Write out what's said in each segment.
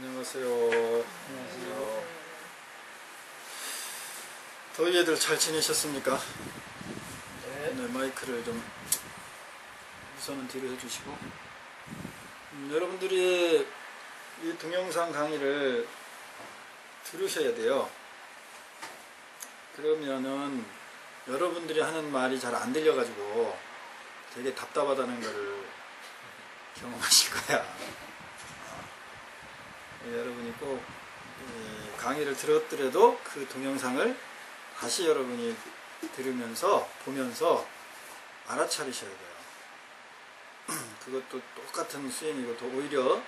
안녕하세요. 안녕하세요. 더위애들 잘 지내셨습니까? 네, 마이크를 좀 우선은 뒤로 해주시고, 여러분들이 이 동영상 강의를 들으셔야 돼요. 그러면은 여러분들이 하는 말이 잘 안 들려가지고 되게 답답하다는 거를 경험하실 거야. 여러분이 꼭 강의를 들었더라도 그 동영상을 다시 여러분이 들으면서 보면서 알아차리셔야 돼요. 그것도 똑같은 수행이고 더 오히려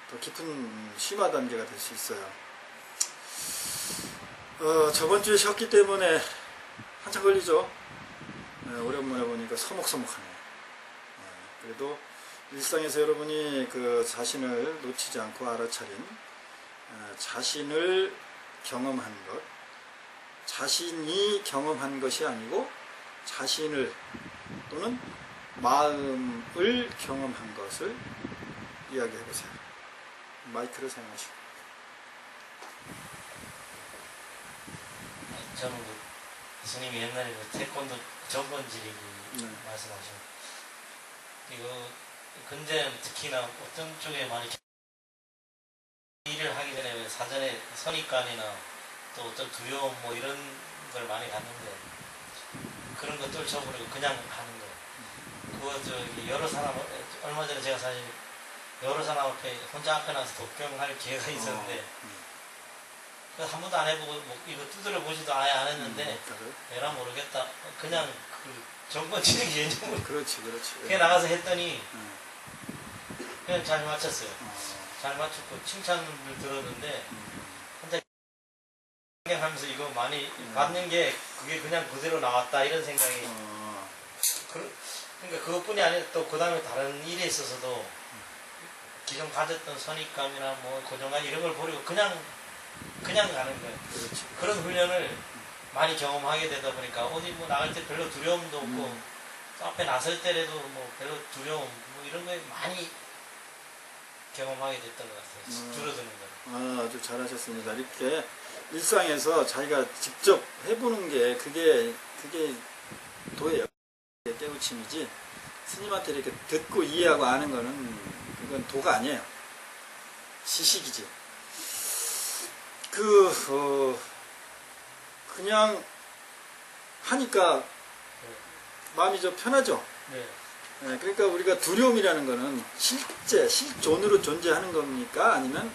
더 깊은 심화 단계가 될 수 있어요. 저번 주에 쉬었기 때문에 한참 걸리죠. 오랜만에 보니까 서먹서먹하네. 그래도 일상에서 여러분이 그 자신을 놓치지 않고 알아차린, 자신을 경험한 것, 자신이 경험한 것이 아니고 자신을 또는 마음을 경험한 것을 이야기해 보세요. 마이크를 사용하시고. 저는 스님이 옛날에 태권도 전번지리기 말씀하신 이거 근데 특히나 어떤 쪽에 많이 일을 하기 전에 사전에 선입관이나 또 어떤 두려움 뭐 이런 걸 많이 갖는데 그런 거 떨쳐버리고 그냥 하는 거. 그거 저기 여러 사람 얼마 전에 제가 사실 여러 사람 앞에 혼자 앞에 나서 독경할 기회가 있었는데 한 번도 안 해보고 뭐 이거 두드려 보지도 아예 안 했는데 내라 모르겠다. 그냥 그 전번치는 개념으로 그렇지. 그냥 나가서 했더니 그냥 잘 맞췄어요. 잘 맞췄고 칭찬을 들었는데 혼자 하면서 이거 많이 받는 게 그게 그냥 그대로 나왔다 이런 생각이 그러니까 그것뿐이 아니라 또 그 다음에 다른 일에 있어서도 기존 가졌던 선입감이나 뭐 고정감 이런 걸 버리고 그냥 가는 거예요. 그렇지. 그런 훈련을 많이 경험하게 되다 보니까 어디 뭐 나갈 때 별로 두려움도 없고 또 앞에 나설 때라도 뭐 별로 두려움 뭐 이런 거에 많이 경험하게 됐던 것 같아요. 줄어드는 거. 아주 잘하셨습니다. 이렇게 일상에서 자기가 직접 해보는 게 그게 도예요. 깨우침이지. 스님한테 이렇게 듣고 이해하고 아는 거는 그건 도가 아니에요. 지식이지. 그냥 하니까 마음이 좀 편하죠. 네. 그러니까 우리가 두려움이라는 거는 실존으로 존재하는 겁니까? 아니면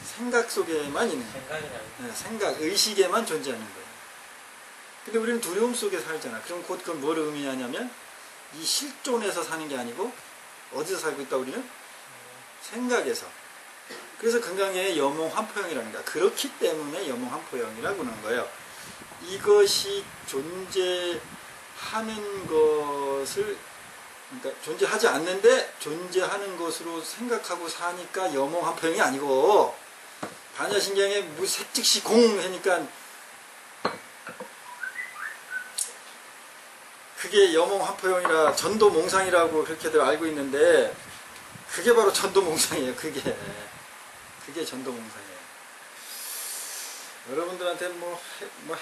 생각 속에만 있는 거예요? 생각, 의식에만 존재하는 거예요. 근데 우리는 두려움 속에 살잖아. 그럼 곧 그건 뭘 의미하냐면 이 실존에서 사는 게 아니고 어디서 살고 있다 우리는? 생각에서. 그래서 건강에 여몽환포형이라는 거야. 그렇기 때문에 여몽환포형이라고 하는 거예요. 이것이 존재하는 것을 그러니까 존재하지 않는데 존재하는 것으로 생각하고 사니까 여몽환포형이 아니고 반야신경에 무색즉시 공 하니까 그게 여몽환포형이라 전도몽상이라고 그렇게들 알고 있는데 그게 바로 전도몽상이에요. 그게 전도몽상이에요. 여러분들한테 뭐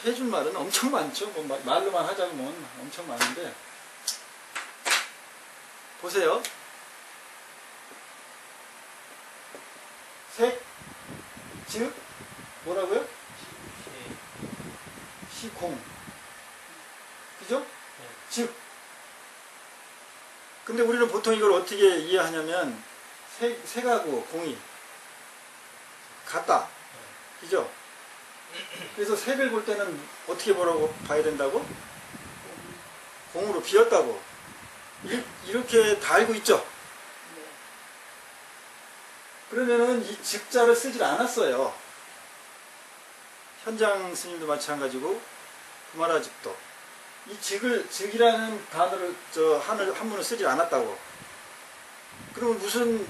해줄 말은 엄청 많죠. 뭐 말로만 하자면 엄청 많은데 보세요. 색, 즉 뭐라고요? 시공. 그죠? 네. 즉. 근데 우리는 보통 이걸 어떻게 이해하냐면 색하고 공이 같다. 그죠? 그래서 색을 볼 때는 어떻게 보라고 봐야 된다고? 공으로 비었다고. 이렇게 다 알고 있죠? 그러면은 이 즉자를 쓰질 않았어요. 현장 스님도 마찬가지고 구마라 즉도 이 즉이라는 단어를 한문을 쓰질 않았다고. 그러면 무슨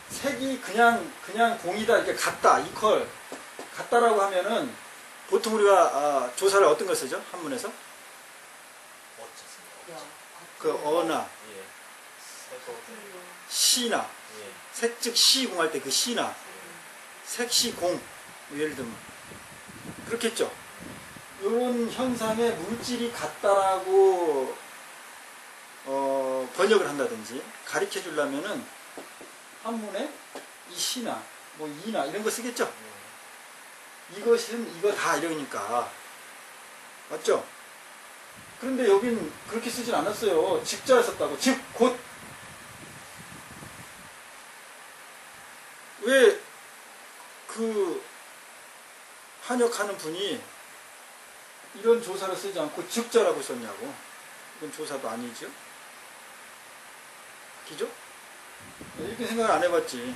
색이 그냥 공이다 이렇게 같다 이퀄 같다라고 하면은 보통 우리가 조사를 어떤 걸 쓰죠? 한문에서? 그 어나 시나 색즉 시공할 때 그 시나 색시공, 예를 들면 그렇겠죠. 이런 현상에 물질이 같다라고 번역을 한다든지 가르쳐 주려면은 한문에 이시나 뭐 이나 이런 거 쓰겠죠. 이것은 이거다 이러니까 맞죠? 그런데 여긴 그렇게 쓰진 않았어요. 즉자를 썼다고. 즉, 곧. 왜 그 한역하는 분이 이런 조사를 쓰지 않고 즉자라고 썼냐고. 이건 조사도 아니죠. 기죠? 이렇게 생각을 안 해봤지.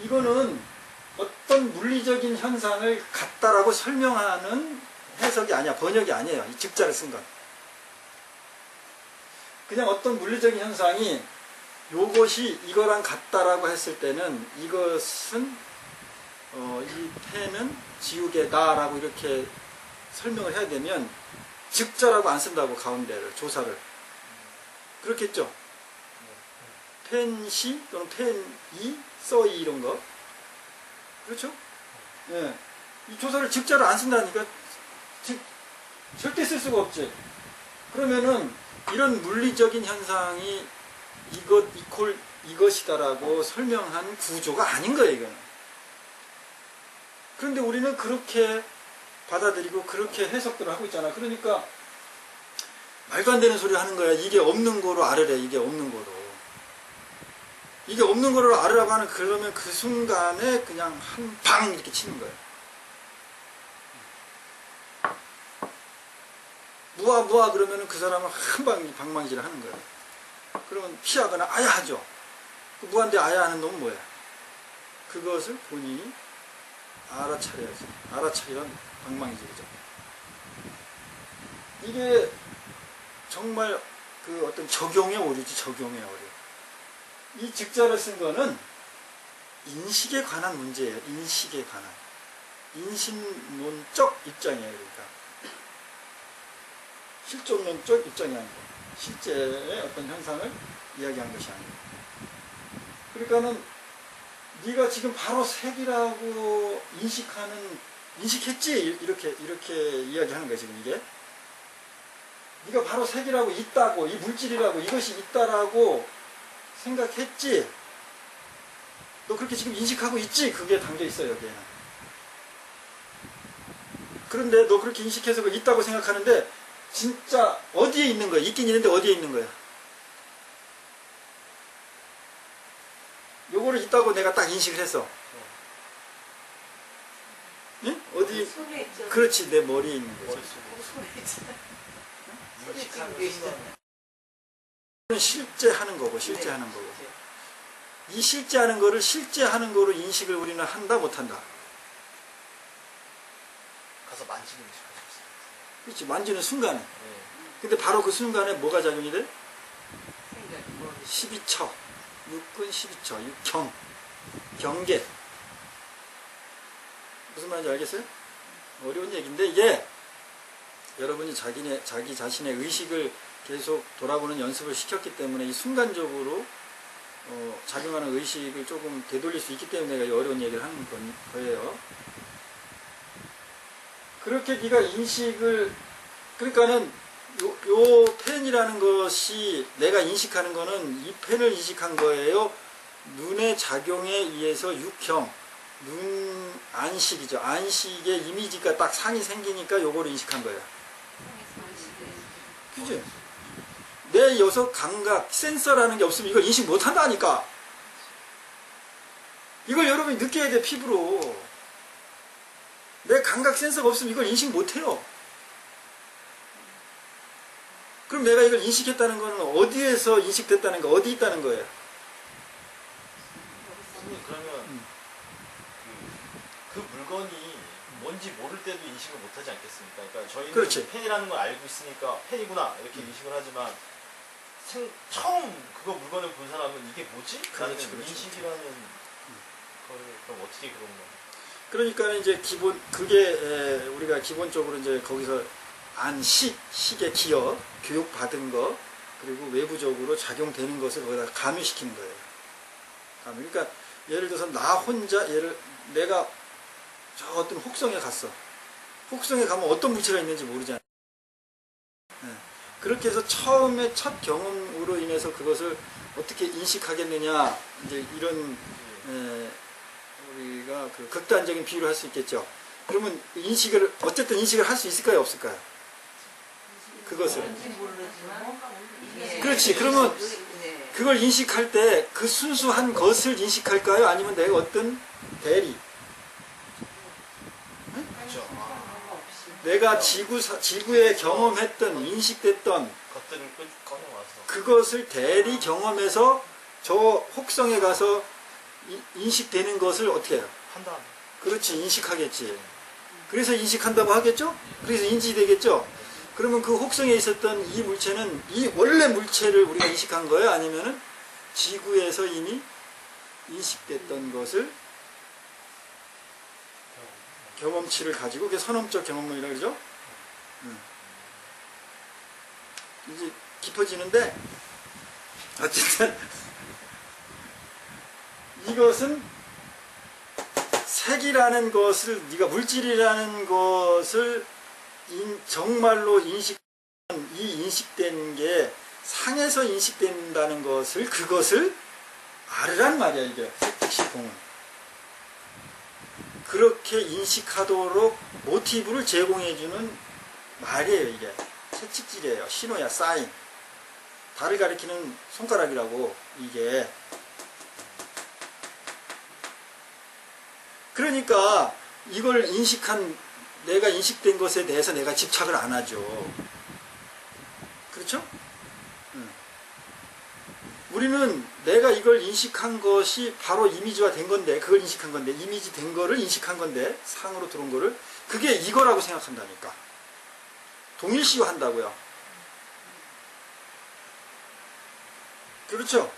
이거는 어떤 물리적인 현상을 같다라고 설명하는 해석이 아니야. 번역이 아니에요. 이 즉자를 쓴 건. 그냥 어떤 물리적인 현상이 요것이 이거랑 같다라고 했을 때는 이것은 이 펜은 지우개다라고 이렇게 설명을 해야 되면 즉자라고 안 쓴다고 가운데를 조사를. 그렇겠죠? 펜시 또는 펜이 써이 이런 거. 그렇죠? 예. 이 조사를 즉자로 안 쓴다니까 절대 쓸 수가 없지. 그러면은 이런 물리적인 현상이 이것 이퀄 이것이다라고 설명한 구조가 아닌 거예요, 이거는. 그런데 우리는 그렇게 받아들이고 그렇게 해석들을 하고 있잖아. 그러니까 말도 안 되는 소리 하는 거야. 이게 없는 거로 알으래. 이게 없는 거로. 이게 없는 거를 알으라고 하는 그러면 그 순간에 그냥 한 방 이렇게 치는 거예요. 무아 그러면은 그 사람은 한 방 방망이질을 하는 거예요. 그러면 피하거나 아야 하죠. 그 무한대 아야 하는 놈은 뭐야? 그것을 본인이 알아차려야지. 알아차리란 방망이질이죠. 이게 정말 그 어떤 적용의 오류지. 적용의 오류. 이 즉자를 쓴 거는 인식에 관한 문제예요. 인식에 관한. 인신론적 입장이에요. 그러니까. 실존론적 입장이 아니고 실제의 어떤 현상을 이야기한 것이 아니고. 그러니까는 네가 지금 바로 색이라고 인식했지? 이렇게 이야기하는 거예요. 지금 이게. 네가 바로 색이라고 있다고, 이 물질이라고, 이것이 있다라고 생각했지? 너 그렇게 지금 인식하고 있지? 그게 담겨 있어요, 여기에는. 그런데 너 그렇게 인식해서 있다고 생각하는데 진짜 어디에 있는 거야? 있긴 있는데 어디에 있는 거야? 요거를 있다고 내가 딱 인식을 했어. 응? 어디? 손에 있죠. 그렇지, 내 머리에 있는 거지. 손에 있잖아. 인식하는 손에 순간 실제 하는 거고, 실제 하는 거고. 이 실제 하는 거를 실제 하는 거로 인식을 우리는 한다, 못한다? 가서 만지는 인식하셨어요. 그렇지, 만지는 순간에. 네. 근데 바로 그 순간에 뭐가 작용이 돼? 생각, 뭐, 12척. 육근 12척. 육경. 경계. 무슨 말인지 알겠어요? 어려운 얘기인데, 이게 여러분이 자기 자신의 의식을 계속 돌아보는 연습을 시켰기 때문에 이 순간적으로 작용하는 의식을 조금 되돌릴 수 있기 때문에 내가 어려운 얘기를 하는 거예요. 그렇게 네가 인식을, 그러니까는 요 펜이라는 것이 내가 인식하는 거는 이 펜을 인식한 거예요. 눈의 작용에 의해서 육형, 눈 안식이죠. 안식의 이미지가 딱 상이 생기니까 요거를 인식한 거예요. 그지? 내 여섯 감각, 센서라는 게 없으면 이걸 인식 못 한다니까. 이걸 여러분이 느껴야 돼, 피부로. 내 감각 센서가 없으면 이걸 인식 못 해요. 그럼 내가 이걸 인식했다는 거는 어디에서 인식됐다는 거, 어디 있다는 거예요? 선생님, 그러면 그 물건이 뭔지 모를 때도 인식을 못하지 않겠습니까? 그러니까 저희는 그렇지. 펜이라는 걸 알고 있으니까 펜이구나 이렇게 인식을 하지만 처음 그거 물건을 본 사람은 이게 뭐지? 라는 그렇지. 인식이라는 거를 그럼 어떻게 그런 거예요? 그러니까 이제 그게 우리가 기본적으로 이제 거기서 식의 기여, 교육받은 거, 그리고 외부적으로 작용되는 것을 거기다 가미시키는 거예요. 그러니까 예를 들어서 나 혼자 내가 저 어떤 혹성에 갔어. 혹성에 가면 어떤 물체가 있는지 모르잖아. 예. 그렇게 해서 처음에 첫 경험으로 인해서 그것을 어떻게 인식하겠느냐, 이제 이런 우리가 그 극단적인 비유를 할 수 있겠죠. 그러면 어쨌든 인식을 할 수 있을까요, 없을까요? 그것을. 그렇지. 그러면 그걸 인식할 때 그 순수한 것을 인식할까요? 아니면 내가 어떤 대리? 그렇죠. 내가 지구에 경험했던, 인식됐던 것들을 꺼내와서 그것을 대리 경험해서 저 혹성에 가서 인식되는 것을 어떻게 해요? 판단. 그렇지, 인식하겠지. 그래서 인식한다고 하겠죠? 그래서 인지되겠죠? 그러면 그 혹성에 있었던 이 물체는 이 원래 물체를 우리가 인식한 거예요? 아니면은 지구에서 이미 인식됐던 것을 경험치를 가지고, 그게 선험적 경험론이라고 그러죠? 이제 깊어지는데, 어쨌든, 이것은 색이라는 것을, 네가 물질이라는 것을 정말로 이 인식된 게 상에서 인식된다는 것을, 그것을 알으란 말이야, 이게. 색특시 공은. 그렇게 인식하도록 모티브를 제공해주는 말이에요, 이게. 채찍질이에요. 신호야, 사인. 달을 가리키는 손가락이라고, 이게. 그러니까 이걸 내가 인식된 것에 대해서 내가 집착을 안 하죠. 그렇죠? 우리는 내가 이걸 인식한 것이 바로 이미지화 된 건데, 그걸 인식한 건데, 이미지 된 거를 인식한 건데, 상으로 들어온 거를, 그게 이거라고 생각한다니까. 동일시효 한다고요. 그렇죠?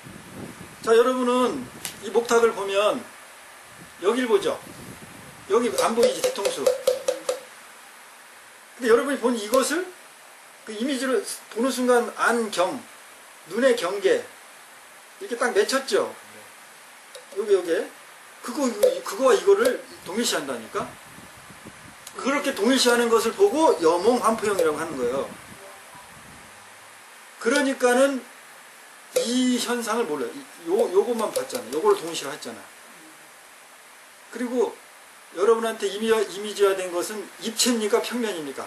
자, 여러분은 이 목탁을 보면 여길 보죠. 여기 안 보이지, 뒤통수. 근데 여러분이 본 이것을 그 이미지를 보는 순간 눈의 경계 이렇게 딱 맺혔죠. 요게 그거와 이거를 동일시한다니까. 그렇게 동일시하는 것을 보고 여몽환포형이라고 하는 거예요. 그러니까는 이 현상을 몰라요. 요것만 봤잖아요. 요거를 동일시로 했잖아. 그리고 여러분한테 이미지화된 것은 입체입니까? 평면입니까?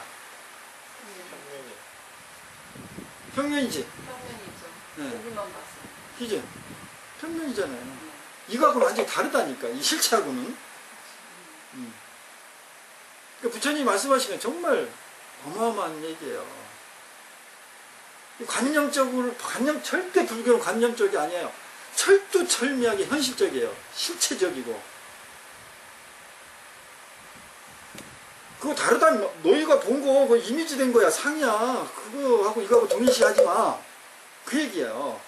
평면이지. 평면이죠. 네. 여기만 봤어요. 그죠? 평면이잖아요. 이거하고는 완전히 다르다니까, 이 실체하고는. 그러니까 부처님이 말씀하시면 정말 어마어마한 얘기예요. 절대 불교는 관념적이 아니에요. 철두철미하게 현실적이에요. 실체적이고. 그거 다르다. 너희가 본 거, 그거 이미지 된 거야. 상이야. 그거하고 이거하고 동일시하지 마. 그 얘기예요.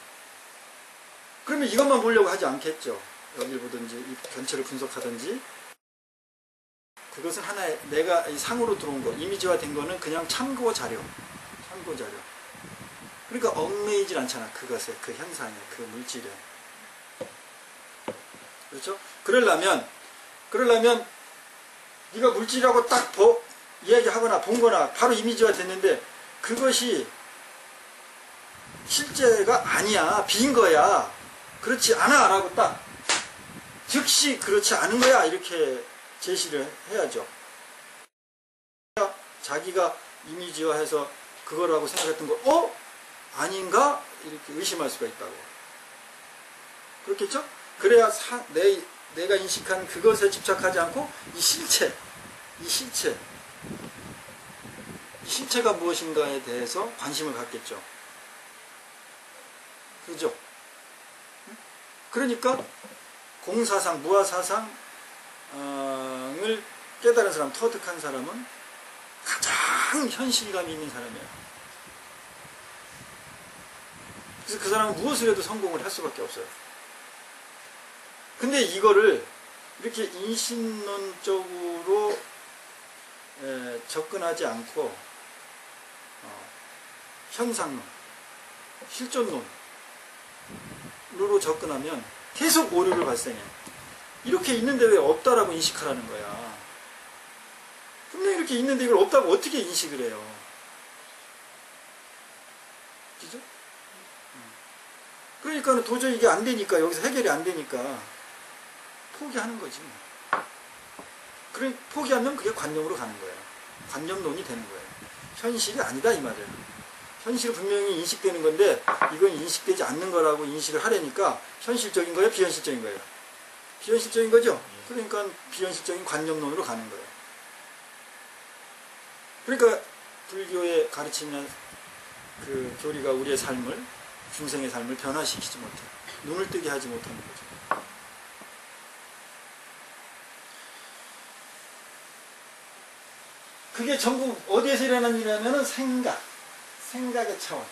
그러면 이것만 보려고 하지 않겠죠. 여기를 보든지, 이 전체를 분석하든지. 그것은 하나의, 내가 이 상으로 들어온 거, 이미지화 된 거는 그냥 참고 자료. 그러니까 얽매이질 않잖아. 그것에, 그 현상에, 그 물질에. 그렇죠? 그러려면, 네가 물질이라고 딱 이야기하거나 본거나 바로 이미지화 됐는데 그것이 실제가 아니야. 빈 거야. 그렇지 않아. 라고 딱 즉시 그렇지 않은 거야. 이렇게 제시를 해야죠. 자기가 이미지화해서 그거라고 생각했던 거 아닌가? 이렇게 의심할 수가 있다고. 그렇겠죠? 그래야 내가 인식한 그것에 집착하지 않고 이 실체가 무엇인가에 대해서 관심을 갖겠죠. 그죠? 그러니까 공사상, 무아사상을 깨달은 사람, 터득한 사람은 가장 현실감이 있는 사람이에요. 그래서 그 사람은 무엇을 해도 성공을 할 수밖에 없어요. 근데 이거를 이렇게 인신론적으로 접근하지 않고 현상론, 실존론으로 접근하면 계속 오류를 발생해. 이렇게 있는데 왜 없다라고 인식하라는 거야. 분명히 이렇게 있는데 이걸 없다고 어떻게 인식을 해요? 그죠? 그러니까 도저히 이게 안 되니까, 여기서 해결이 안 되니까 포기하는 거지. 그래, 포기하면 그게 관념으로 가는 거예요. 관념론이 되는 거예요. 현실이 아니다 이 말이에요. 현실은 분명히 인식되는 건데 이건 인식되지 않는 거라고 인식을 하려니까 현실적인 거예요, 비현실적인 거예요? 비현실적인 거죠. 그러니까 비현실적인 관념론으로 가는 거예요. 그러니까 불교의 가르치는 그 교리가 우리의 삶을, 중생의 삶을 변화시키지 못해. 눈을 뜨게 하지 못하는 거죠. 그게 전부 어디에서 일어나는 일이냐면은 생각의 차원.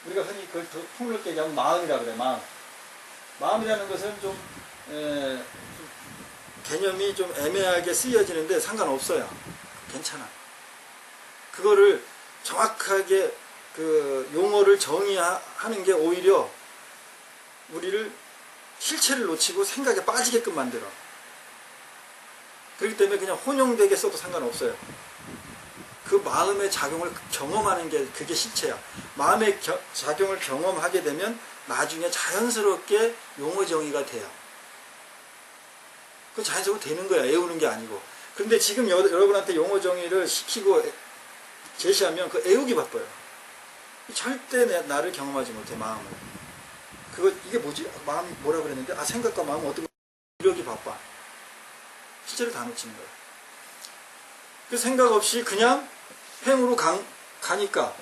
우리가 흔히 그걸 더 폭넓게 얘기하면 마음이라고 그래, 마음. 마음이라는 것은 좀 개념이 좀 애매하게 쓰여지는데 상관없어요. 괜찮아. 그거를 정확하게 그 용어를 정의하는 게 오히려 우리를 실체를 놓치고 생각에 빠지게끔 만들어. 그렇기 때문에 그냥 혼용되게 써도 상관없어요. 그 마음의 작용을 경험하는 게 그게 실체야. 마음의 작용을 경험하게 되면 나중에 자연스럽게 용어 정의가 돼요. 그 자연스럽게 되는 거야. 애우는 게 아니고. 그런데 지금 여러분한테 용어 정의를 시키고 제시하면 그 애우기 바빠요. 절대 나를 경험하지 못해, 마음을. 이게 뭐지? 마음이 뭐라 그랬는데? 아, 생각과 마음은 어떤 거? 이러기 바빠. 실제로 다 놓치는 거예요. 그 생각 없이 그냥 행으로 가니까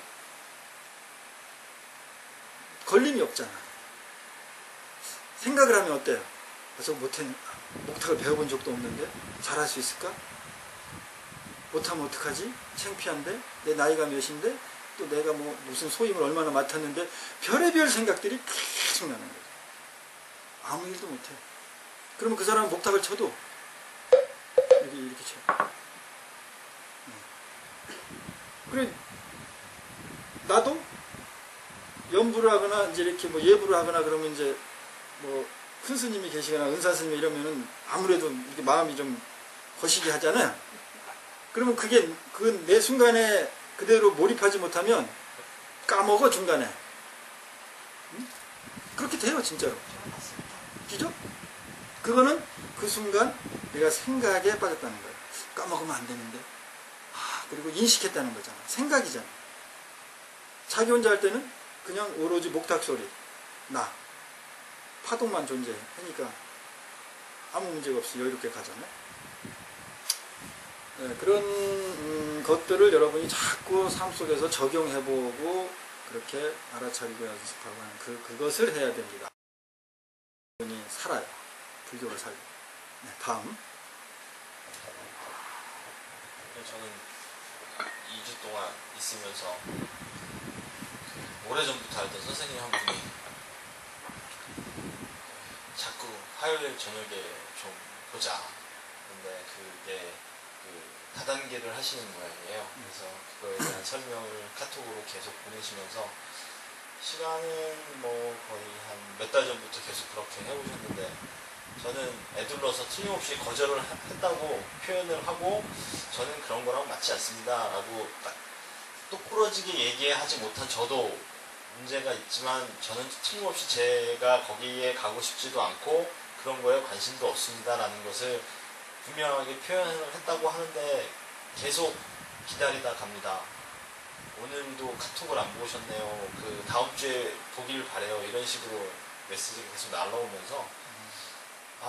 걸림이 없잖아. 생각을 하면 어때요? 저 목탁을 배워본 적도 없는데 잘할 수 있을까? 못하면 어떡하지? 창피한데? 내 나이가 몇인데? 또 내가 무슨 소임을 얼마나 맡았는데? 별의별 생각들이 계속 나는 거죠. 아무 일도 못해. 그러면 그 사람은 목탁을 쳐도 이렇게 쳐. 그래, 나도 연부를 하거나 이제 이렇게 예부를 하거나 그러면 이제 큰 스님이 계시거나 은사 스님이 이러면은 아무래도 이렇게 마음이 좀 거시기 하잖아요. 그러면 그게 내 순간에 그대로 몰입하지 못하면 까먹어 중간에. 응? 그렇게 돼요 진짜로. 그죠? 그거는 그 순간 내가 생각에 빠졌다는 거예요. 까먹으면 안 되는데. 그리고 인식했다는 거잖아. 생각이잖아. 자기 혼자 할 때는 그냥 오로지 목탁 소리, 나, 파동만 존재해. 그러니까 아무 문제가 없이 여유롭게 가잖아요. 네, 그런 것들을 여러분이 자꾸 삶 속에서 적용해보고 그렇게 알아차리고 연습하고 하는 그것을 해야 됩니다. 여러분이 살아요. 불교를 살고. 네, 다음. 저는 2주 동안 있으면서 오래전부터 알던 선생님 한 분이 자꾸 화요일 저녁에 좀 보자. 근데 그게 다단계를 하시는 모양이에요. 그래서 그거에 대한 설명을 카톡으로 계속 보내시면서 시간은 거의 한 몇 달 전부터 계속 그렇게 해오셨는데 저는 애둘러서 틀림없이 거절을 했다고 표현을 하고 저는 그런 거랑 맞지 않습니다 라고 딱 똑부러지게 얘기하지 못한 저도 문제가 있지만 저는 틀림없이 제가 거기에 가고 싶지도 않고 그런 거에 관심도 없습니다 라는 것을 분명하게 표현을 했다고 하는데 계속 기다리다 갑니다. 오늘도 카톡을 안 보셨네요. 그 다음 주에 보길 바래요. 이런 식으로 메시지가 계속 날라오면서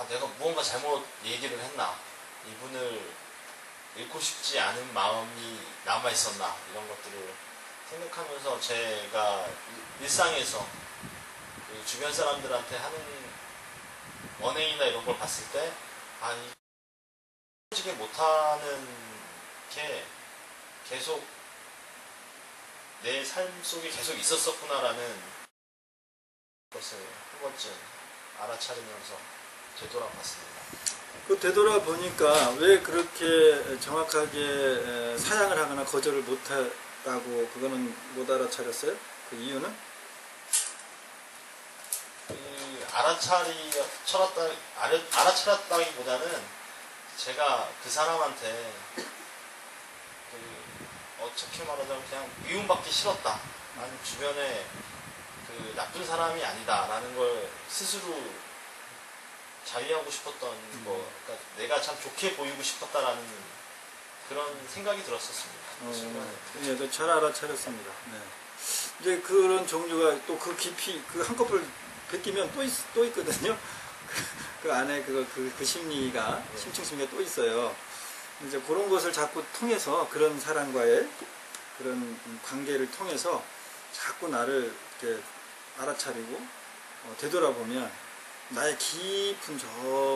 내가 무언가 잘못 얘기를 했나, 이분을 잃고 싶지 않은 마음이 남아있었나, 이런 것들을 생각하면서 제가 일상에서 그 주변 사람들한테 하는 언행이나 이런 걸 봤을 때 이해지게 못하는 게 계속 내 삶 속에 계속 있었구나라는 것을 한 번쯤 알아차리면서 되돌아봤습니다. 되돌아보니까 왜 그렇게 정확하게 사양을 하거나 거절을 못했다고 그거는 못 알아차렸어요? 그 이유는? 알아차렸다기보다는 제가 그 사람한테 어떻게 말하자면 그냥 미움받기 싫었다. 나는 주변에 그 나쁜 사람이 아니다라는 걸 스스로 자위하고 싶었던 거, 그러니까 내가 참 좋게 보이고 싶었다라는 그런 생각이 들었었습니다. 예, 잘 알아차렸습니다. 네. 이제 그런 종류가 또 그 깊이 그 한꺼풀 베끼면 또 있거든요. 그 안에 그 심리가 심층 심리가 또 있어요. 이제 그런 것을 자꾸 통해서 그런 사람과의 그런 관계를 통해서 자꾸 나를 이렇게 알아차리고 되돌아보면 나의 깊은 저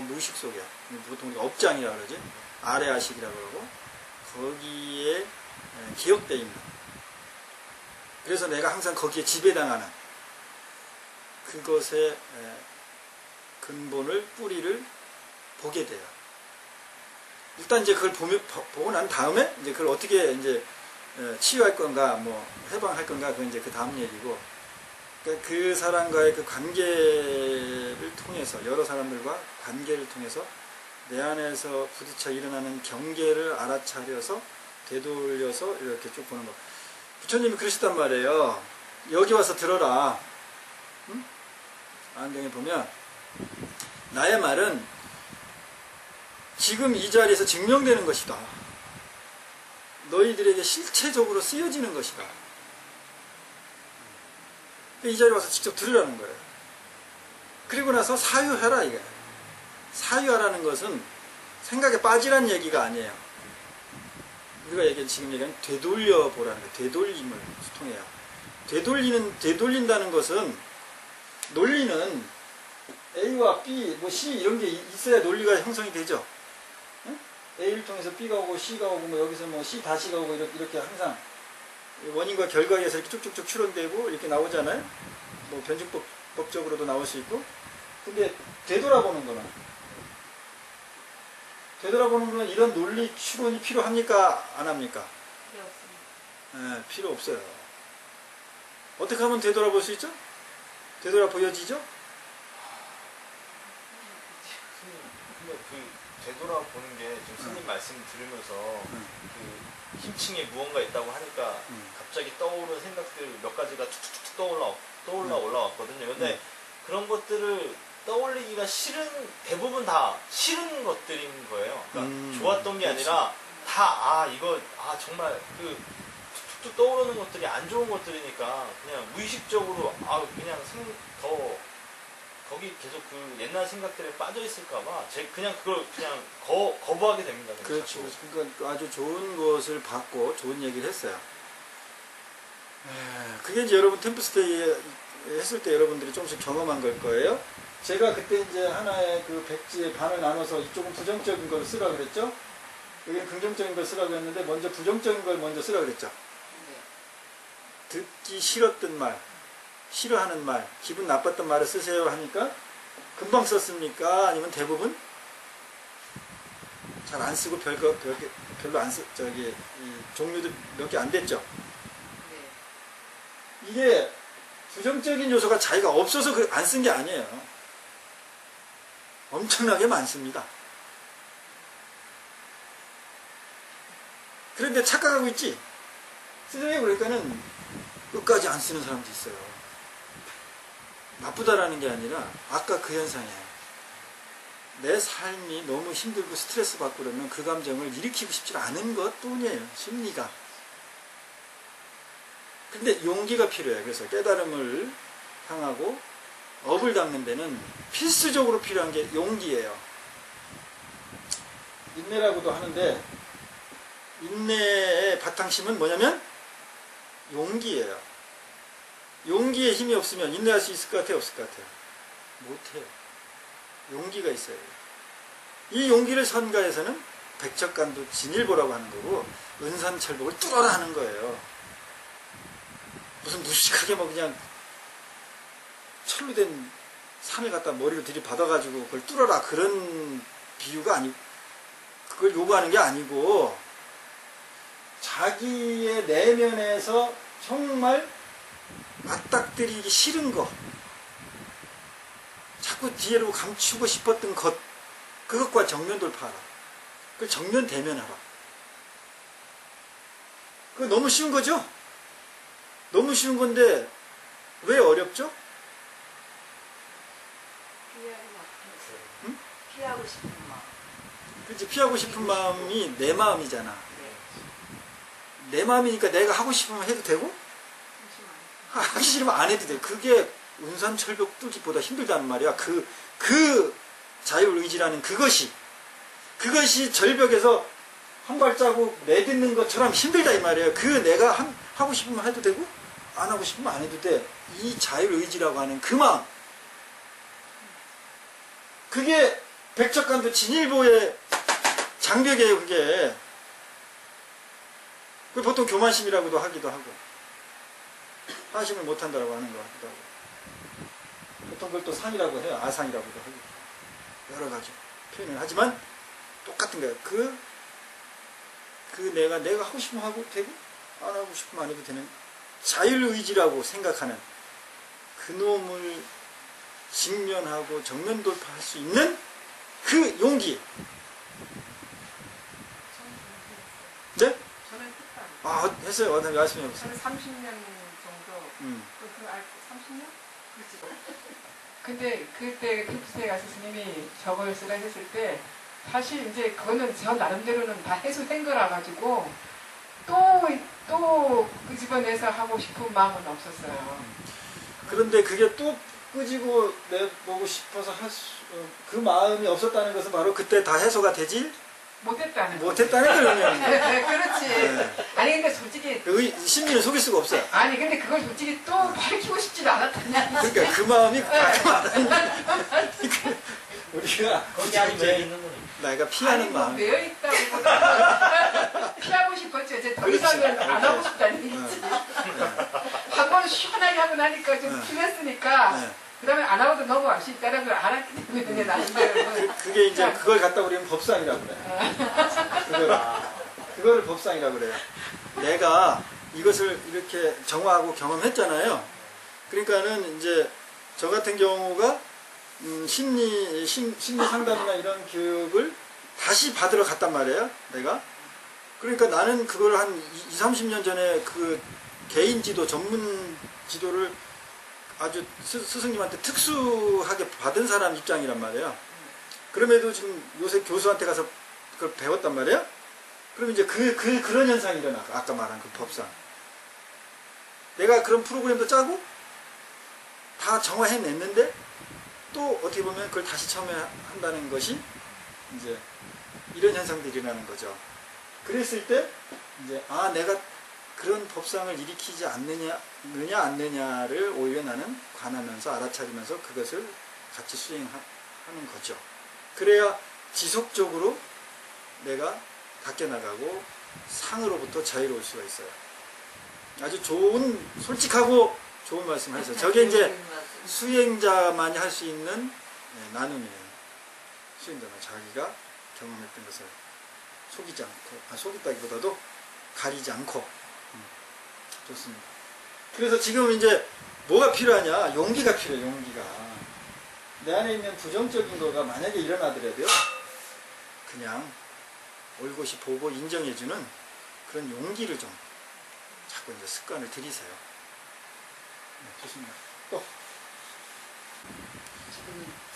무의식 속에 보통 우리가 업장이라고 그러지 아래아식이라고 그러고 거기에 기억되어 있는 그래서 내가 항상 거기에 지배당하는 그것의 근본을 뿌리를 보게 돼요. 일단 이제 그걸 보고 난 다음에 이제 그걸 어떻게 이제 치유할 건가 뭐 해방할 건가 그건 이제 그 다음 얘기고 그러니까 그 사람과의 그 관계를 통해서 여러 사람들과 관계를 통해서 내 안에서 부딪혀 일어나는 경계를 알아차려서 되돌려서 이렇게 쭉 보는 거. 부처님이 그러시단 말이에요. 여기 와서 들어라. 응? 안경에 보면 나의 말은 지금 이 자리에서 증명되는 것이다. 너희들에게 실체적으로 쓰여지는 것이다. 이 자리에 와서 직접 들으라는 거예요. 그리고 나서 사유해라 이거예요. 사유하라는 것은 생각에 빠지란 얘기가 아니에요. 우리가 지금 얘기하는 되돌려 보라는 거예요. 되돌림을 통해요. 되돌린다는 것은 논리는 A와 B, 뭐 C 이런 게 있어야 논리가 형성이 되죠. 응? A를 통해서 B가 오고 C가 오고 뭐 여기서 뭐 C 다시가 오고 이렇게 항상 원인과 결과에서 이렇게 쭉쭉쭉 추론되고 이렇게 나오잖아요. 뭐 변증법적으로도 나올 수 있고. 근데 되돌아보는 거는 이런 논리 추론이 필요합니까? 안 합니까? 필요 없습니다. 네, 필요 없어요. 어떻게 하면 되돌아볼 수 있죠? 되돌아 보여지죠? 근데 그 되돌아보는 게 지금 스님 말씀 들으면서 그 힘층에 무언가 있다고 하니까 갑자기 떠오른 생각들 몇 가지가 툭툭툭 떠올라 올라왔거든요. 근데 그런 것들을 떠올리기가 대부분 다 싫은 것들인 거예요. 그러니까 좋았던 게 아니라 다 정말 그 툭툭 떠오르는 것들이 안 좋은 것들이니까 그냥 무의식적으로 그냥 거기 계속 그 옛날 생각들에 빠져 있을까봐 그냥 그걸 그냥 거부하게 됩니다. 그렇죠. 그러니까 아주 좋은 것을 받고 좋은 얘기를 했어요. 그게 이제 여러분 템플스테이 했을 때 여러분들이 조금씩 경험한 걸 거예요. 제가 그때 이제 하나의 그 백지에 반을 나눠서 이쪽은 부정적인 걸 쓰라 그랬죠. 여기는 긍정적인 걸 쓰라 그랬는데 먼저 부정적인 걸 먼저 쓰라 그랬죠. 네. 듣기 싫었던 말, 싫어하는 말, 기분 나빴던 말을 쓰세요 하니까 금방 썼습니까? 아니면 대부분 잘 안 쓰고 별로 안 쓰, 종류도 몇 개 안 됐죠. 네. 이게 부정적인 요소가 자기가 없어서 안 쓴 게 아니에요. 엄청나게 많습니다. 그런데 착각하고 있지? 쓰정해 보니까는 끝까지 안 쓰는 사람도 있어요. 나쁘다라는 게 아니라 아까 그 현상이에요. 내 삶이 너무 힘들고 스트레스 받고 그러면 그 감정을 일으키고 싶지 않은 것 뿐이에요. 심리가. 근데 용기가 필요해요. 그래서 깨달음을 향하고 업을 닦는 데는 필수적으로 필요한 게 용기예요. 인내라고도 하는데 인내의 바탕심은 뭐냐면 용기예요. 용기에 힘이 없으면 인내할 수 있을 것 같아요? 없을 것 같아요? 못해요. 용기가 있어야 돼요. 이 용기를 선가해서는 백척간도 진일보라고 하는 거고 은산철복을 뚫어라 하는 거예요. 무슨 무식하게 뭐 그냥 철로 된 산을 갖다 머리로 들이받아가지고 그걸 뚫어라 그런 비유가 아니고 그걸 요구하는 게 아니고 자기의 내면에서 정말 맞닥뜨리기 싫은 거 자꾸 자꾸 뒤로 감추고 싶었던 것, 그것과 정면 돌파하라. 그 정면 대면하라. 그 너무 쉬운 거죠? 너무 쉬운 건데 왜 어렵죠? 응? 피하고 싶은 마음. 그렇지. 피하고 싶은 마음이 내 마음이잖아. 네. 내 마음이니까 내가 하고 싶으면 해도 되고 잠시만요. 하기 싫으면 안 해도 돼. 그게 운산철벽 뚫기보다 힘들다는 말이야. 그 자율의지라는 그것이 절벽에서 한 발자국 내딛는 것처럼 힘들다 이 말이에요. 그 내가 하고 싶으면 해도 되고 안 하고 싶으면 안 해도 돼. 이 자율의지라고 하는 그 마음. 그게 백척간도 진일보의 장벽이에요. 그게. 그 보통 교만심이라고도 하기도 하고 하심을 못한다라고 하는 것 같기도 하고 보통 그걸 또 상이라고 해요. 아상이라고도 하고 여러 가지 표현을 하지만 똑같은 거예요. 그 내가 하고 싶으면 하고 되고 안 하고 싶으면 안 해도 되는 자율의지라고 생각하는 그놈을 직면하고 정면 돌파할 수 있는 그 용기. 네? 저는 끝까지. 아, 했어요. 어떤 말씀해 보세요. 저는 30년 정도. 그 알고 30년? 그렇지. 근데 그때 캠프스에 가서 스님이 저걸 쓰라 했을 때 사실 이제 그거는 저 나름대로는 다 해소된 거라 가지고 또 끄집어내서 하고 싶은 마음은 없었어요. 그런데 그게 또 끄지고 내보고 싶어서 그 마음이 없었다는 것은 바로 그때 다 해소가 되지 못했다는 거. 못했다는 그러면 그렇지. 네. 아니 근데 솔직히 심리는 속일 수가 없어요. 아니 근데 그걸 솔직히 또 밝히고 싶지도 않았다냐. 그러니까 그 마음이 우리가 거기 안에 왜 있는 거니? 내가 피하는 아니 마음. 매여 있다고 피하고 싶었지. 이제 더 이상은 안 하고 싶다는 얘기지. 한 번 시원하게 하고 나니까 좀 네. 풀렸으니까 네. 그 다음에 안 하고도 넘어갈 수 있다는 걸 알았기 때문에 나름대로 그게 이제 그걸 갖다 우리는 법상이라고 그래요. 그거를 법상이라고 그래요. 내가 이것을 이렇게 정화하고 경험했잖아요. 그러니까는 이제 저 같은 경우가 심리 상담이나 이런 교육을 다시 받으러 갔단 말이에요. 내가. 그러니까 나는 그걸 한 20-30년 전에 그 개인 지도, 전문 지도를 아주 스승님한테 특수하게 받은 사람 입장이란 말이에요. 그럼에도 지금 요새 교수한테 가서 그걸 배웠단 말이에요. 그럼 이제 그런 현상이 일어나. 아까 말한 그 법상. 내가 그런 프로그램도 짜고 다 정화해냈는데 또 어떻게 보면 그걸 다시 처음에 한다는 것이 이제 이런 현상들이 일어나는 거죠. 그랬을 때 이제 내가 그런 법상을 일으키지 않느냐 않느냐를 오히려 나는 관하면서 알아차리면서 그것을 같이 수행하는 거죠. 그래야 지속적으로 내가 바뀌어나가고 상으로부터 자유로울 수가 있어요. 아주 좋은 솔직하고 좋은 말씀을 하셨어요. 저게 이제 수행자만이 할 수 있는 나눔이에요. 수행자만 자기가 경험했던 것을 속이지 않고, 속이다기보다도 가리지 않고. 좋습니다. 그래서 지금 이제 뭐가 필요하냐? 용기가 필요해요. 용기가. 내 안에 있는 부정적인 거가 만약에 일어나더라도요, 그냥 올곧이 보고 인정해주는 그런 용기를 좀 자꾸 이제 습관을 들이세요. 네, 좋습니다. 또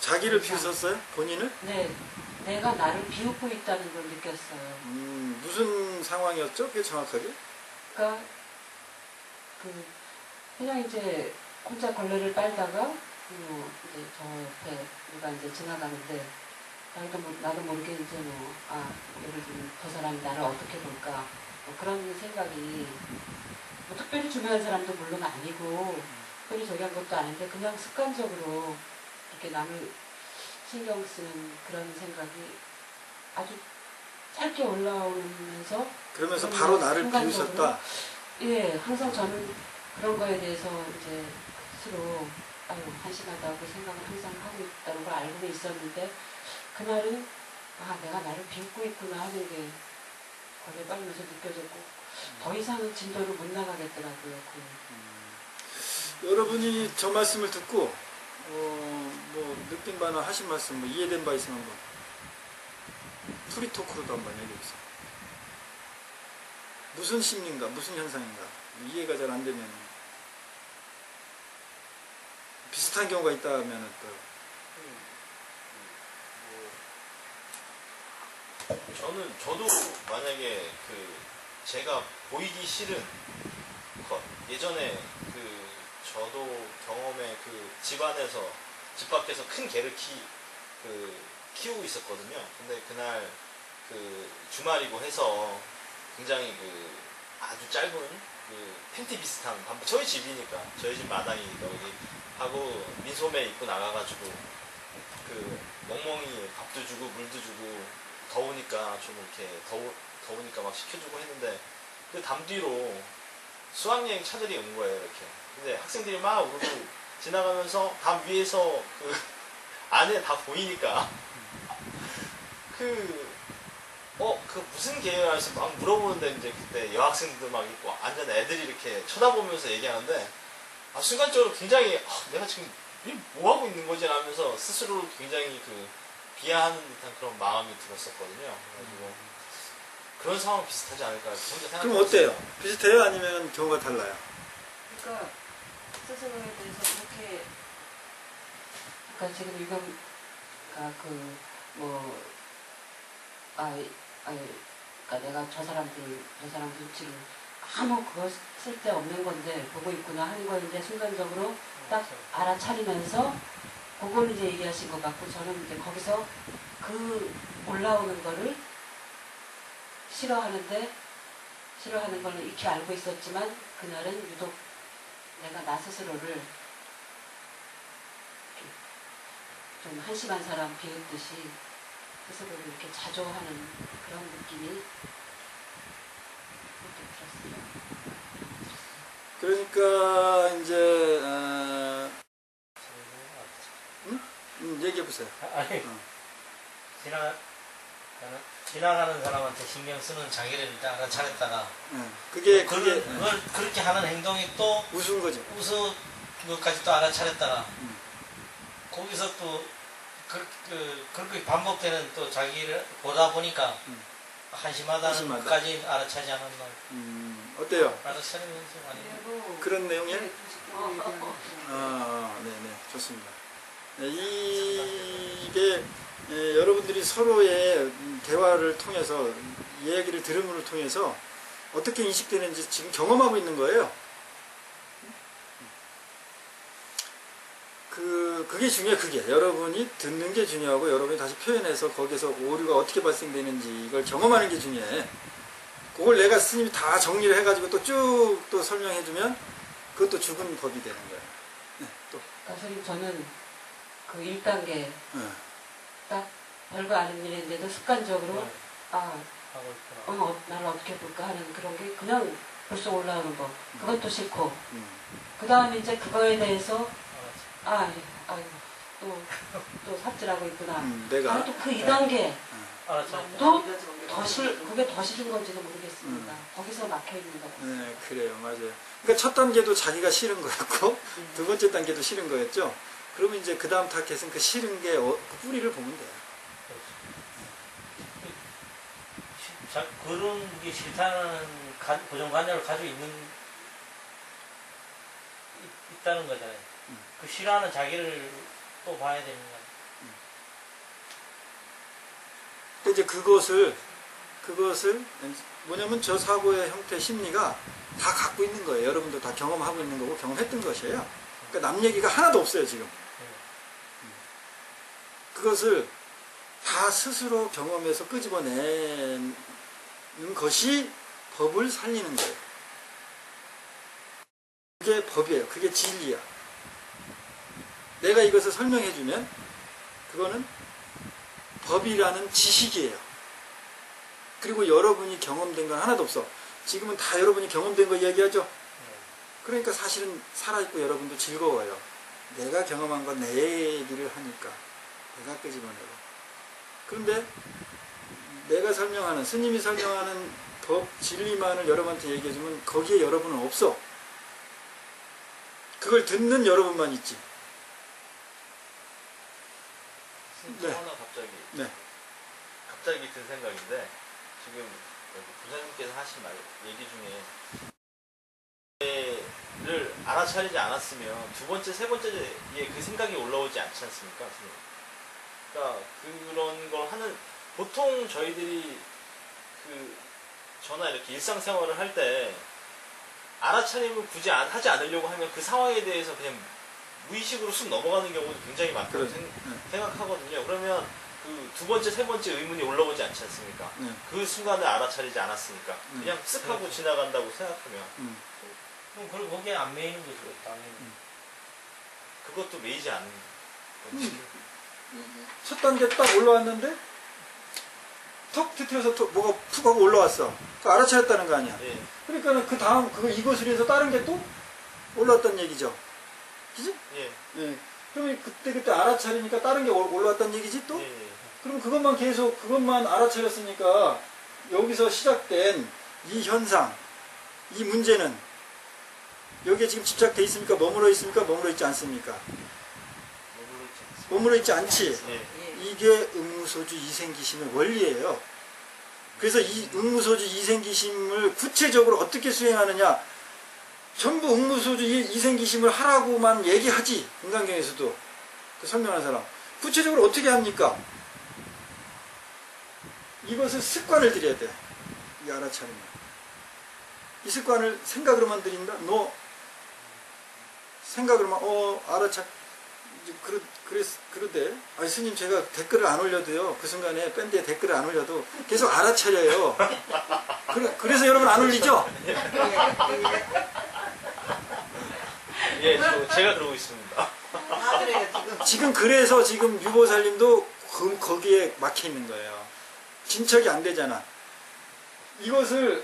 자기를 비웃었어요? 본인을? 네, 내가 나를 비웃고 있다는 걸 느꼈어요. 무슨 상황이었죠? 그게 정확하게? 그러니까 그냥 이제 혼자 걸레를 빨다가 이제 저 옆에 누가 이제 지나가는데 나도 모르게 이제 예를 들면 저 사람이 나를 어떻게 볼까 그런 생각이 특별히 중요한 사람도 물론 아니고 특별히 저기 한 것도 아닌데 그냥 습관적으로 이렇게 남을 신경 쓰는 그런 생각이 아주 짧게 올라오면서 그러면서 바로 나를 순간적으로 비웃었다. 예, 항상 저는 그런 거에 대해서 이제 스스로 한심하다고 생각을 항상 하고 있다는 걸 알고는 있었는데 그날은 내가 나를 비웃고 있구나 하는 게 거기에 빨면서 느껴졌고 더 이상은 진도를 못 나가겠더라고요. 여러분이 저 말씀을 듣고 뭐 느낀 바나 하신 말씀, 뭐 이해된 바 있으면 한번 프리토크로도 한번 얘기해주세요. 무슨 심리인가, 무슨 현상인가 이해가 잘 안 되면 비슷한 경우가 있다면 또 저도 만약에 제가 보이기 싫은 것, 예전에 저도 경험에 집안에서, 집 밖에서 큰 개를 키우고 있었거든요. 근데 그날 주말이고 해서 굉장히 아주 짧은 팬티 비슷한, 저희 집이니까, 저희 집 마당이니까 여기 하고 민소매 입고 나가가지고 멍멍이 밥도 주고 물도 주고 더우니까 좀 이렇게 더우니까 막 시켜주고 했는데 그 담 뒤로 수학여행 차들이 온 거예요. 이렇게. 근데 학생들이 막 울고 지나가면서 담 위에서 안에 다 보이니까 무슨 개예요? 해서 막 물어보는데 이제 그때 여학생들도 막 있고 앉은 애들이 이렇게 쳐다보면서 얘기하는데 순간적으로 굉장히 내가 지금 뭐 하고 있는 거지? 라면서 스스로 굉장히 비하하는 듯한 그런 마음이 들었었거든요. 그래가지고 그런 상황 비슷하지 않을까 혼자 생각해요. 그럼 어때요? 비슷해요? 아니면 경우가 달라요? 그러니까 스스로에 대해서 그렇게 그러니까 지금 이건 그러니까 내가 저 사람 눈치를 아무 그거 쓸데없는 건데 보고 있구나 하는 거 이제 순간적으로 딱 알아차리면서 그걸 이제 얘기하신 것 같고 저는 이제 거기서 올라오는 거를 싫어하는 걸 익히 알고 있었지만 그날은 유독 내가 나 스스로를 좀 한심한 사람 비웃듯이 스스로를 이렇게 자조하는 그런 느낌이 들었어요. 그러니까 이제 얘기해 보세요. 아니 지나가는 사람한테 신경 쓰는 자기를 일단 알아차렸다가 그게 그걸 그렇게 하는 행동이 또 우스운 거죠. 우스운 것까지 또 알아차렸다가 거기서 또 그렇게 반복되는 또 자기를 보다 보니까 한심하다는 것까지 알아차지 않았나. 어때요? 알아차리면서 많이 그런 내용이에요? 네네, 좋습니다. 이게 여러분들이 서로의 대화를 통해서 이야기를 들음을 통해서 어떻게 인식되는지 지금 경험하고 있는 거예요. 그게 중요해요. 그게 여러분이 듣는 게 중요하고 여러분이 다시 표현해서 거기서 오류가 어떻게 발생되는지 이걸 경험하는 게 중요해. 그걸 내가 스님이 다 정리를 해가지고 또 쭉 또 설명해주면 그것도 죽은 법이 되는 거예요. 네, 또. 선생님 저는 1단계 딱 별거 아닌 일인데도 습관적으로 나를 어떻게 볼까 하는 그런 게 그냥 벌써 올라오는 거 그것도 싫고 그 다음에 이제 그거에 대해서 또 삽질하고 있구나. 내가 또 그 2단계 그게 더 싫은 건지도 모르겠습니다. 거기서 막혀 있는 것 같아요. 네, 그래요, 맞아요. 그러니까 첫 단계도 자기가 싫은 거였고 두 번째 단계도 싫은 거였죠. 그러면 이제 그 다음 타겟은 그 싫은 게 그 뿌리를 보면 돼요. 그런 게 싫다는 고정관념을 가지고 있다는 거잖아요. 그 싫어하는 자기를 또 봐야 되는 거예요. 이제 그것을 뭐냐면 저 사고의 형태 심리가 다 갖고 있는 거예요. 여러분도 다 경험하고 있는 거고 경험했던 것이에요. 그러니까 남 얘기가 하나도 없어요 지금. 그것을 다 스스로 경험해서 끄집어내는 것이 법을 살리는 거예요. 그게 법이에요. 그게 진리야. 내가 이것을 설명해주면 그거는 법이라는 지식이에요. 그리고 여러분이 경험된 건 하나도 없어. 지금은 다 여러분이 경험된 거 이야기하죠. 그러니까 사실은 살아있고 여러분도 즐거워요. 내가 경험한 건 내 얘기를 하니까 내가 끄집어내고. 그런데 내가 설명하는 스님이 설명하는 법 진리만을 여러분한테 얘기해주면 거기에 여러분은 없어. 그걸 듣는 여러분만 있지. 네. 하나 갑자기 네. 갑자기 든 생각인데 지금 여기 부장님께서 하신 얘기 중에 를 알아차리지 않았으면 두 번째, 세 번째에 그 생각이 올라오지 않지 않습니까? 선생님? 그러니까 그런 걸 하는 보통 저희들이 저나 이렇게 일상생활을 할 때 알아차림을 굳이 하지 않으려고 하면 그 상황에 대해서 그냥 무의식으로 쑥 넘어가는 경우도 굉장히 많다고 생각하거든요. 그러면 그 두 번째, 세 번째 의문이 올라오지 않지 않습니까? 그 순간을 알아차리지 않았으니까 그냥 쓱 하고 지나간다고 생각하면 그럼 그리고 거기에 안 매이는 거죠, 당연히. 그것도 매이지 않는 거지. 첫 단계 딱 올라왔는데 턱 뒤틀어서 또 뭐가 푹 하고 올라왔어. 그 알아차렸다는 거 아니야. 예. 그러니까는 그 다음 이것을 해서 다른 게 또 올라왔다는 얘기죠. 그지? 예. 예. 그러면 그때 알아차리니까 다른 게 올라왔다는 얘기지 또? 예. 예. 그럼 그것만 알아차렸으니까 여기서 시작된 이 현상, 이 문제는 여기에 지금 집착돼 있습니까? 머물러 있습니까? 머물러 있지 않습니까? 머물러 있지 않지. 예. 이게 응무소주 이생기심의 원리예요. 그래서 이 응무소주 이생기심을 구체적으로 어떻게 수행하느냐, 전부 응무소주 이생기심을 하라고만 얘기하지. 인간경에서도 그 설명한 사람 구체적으로 어떻게 합니까? 이것을 습관을 들여야 돼. 이 알아차림. 이 습관을 생각으로만 들인다? 너 생각으로만 알아차 그러대. 아니 스님 제가 댓글을 안 올려도요. 그 순간에 밴드에 댓글을 안 올려도 계속 알아차려요. 그래서 여러분 안 올리죠? 예, 제가 그러고 있습니다. 지금 그래서 지금 유보살님도 거기에 막혀 있는 거예요. 진척이 안 되잖아. 이것을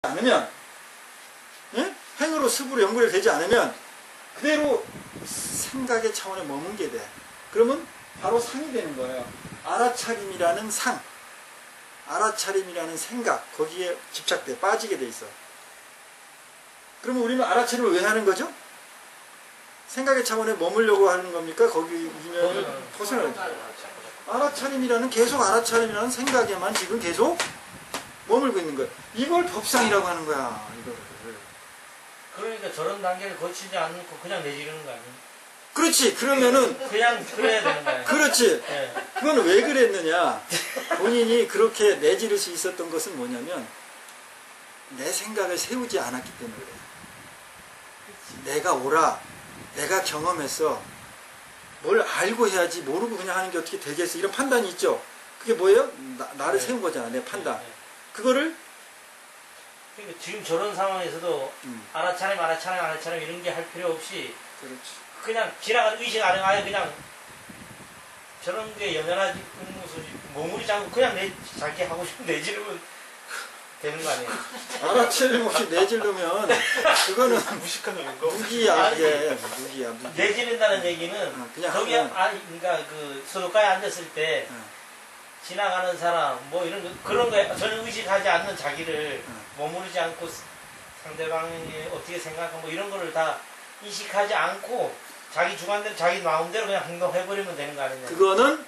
않으면, 예? 행으로 습으로 연결되지 않으면 그대로 생각의 차원에 머문게 돼. 그러면 바로 상이 되는 거예요. 알아차림이라는 상, 알아차림이라는 생각, 거기에 집착돼, 빠지게 돼 있어. 그러면 우리는 알아차림을 왜 하는 거죠? 생각의 차원에 머물려고 하는 겁니까? 거기면 벗어나는 거예요. 알아차림이라는, 계속 알아차림이라는 생각에만 지금 계속 머물고 있는 거예요. 이걸 법상이라고 하는 거야, 이거를. 그러니까 저런 단계를 거치지 않고 그냥 내지르는 거 아니에요? 그렇지. 그러면은 그냥 그래야 되는 거예요. 그렇지. 네. 그건 왜 그랬느냐. 본인이 그렇게 내지를 수 있었던 것은 뭐냐면 내 생각을 세우지 않았기 때문에 그래요. 내가 옳아. 내가 경험했어. 뭘 알고 해야지 모르고 그냥 하는 게 어떻게 되겠어. 이런 판단이 있죠. 그게 뭐예요? 나를 세운 거잖아. 내 판단. 그거를 그러니까 지금 저런 상황에서도 알아차림 이런 게 할 필요 없이 그렇지. 그냥 지나가는 의식 안에 아예 그냥 저런 게 연연하지 머무리지 않고 그냥 자기 하고 싶은 내지르면 되는 거 아니에요? 알아차림 없이 내지르면 그거는 무식한 놈인가? 무기야. 이게 무기야. 무기. 내지른다는 얘기는 그냥 거기 그러니까 그 소독가에 앉았을 때 지나가는 사람 뭐 이런 거 그런 거에 전혀 의식하지 않는 자기를 머무르지 않고 상대방이 어떻게 생각하고 뭐 이런 거를 다 인식하지 않고 자기 주관대로 자기 마음대로 그냥 행동해버리면 되는 거 아니냐. 그거는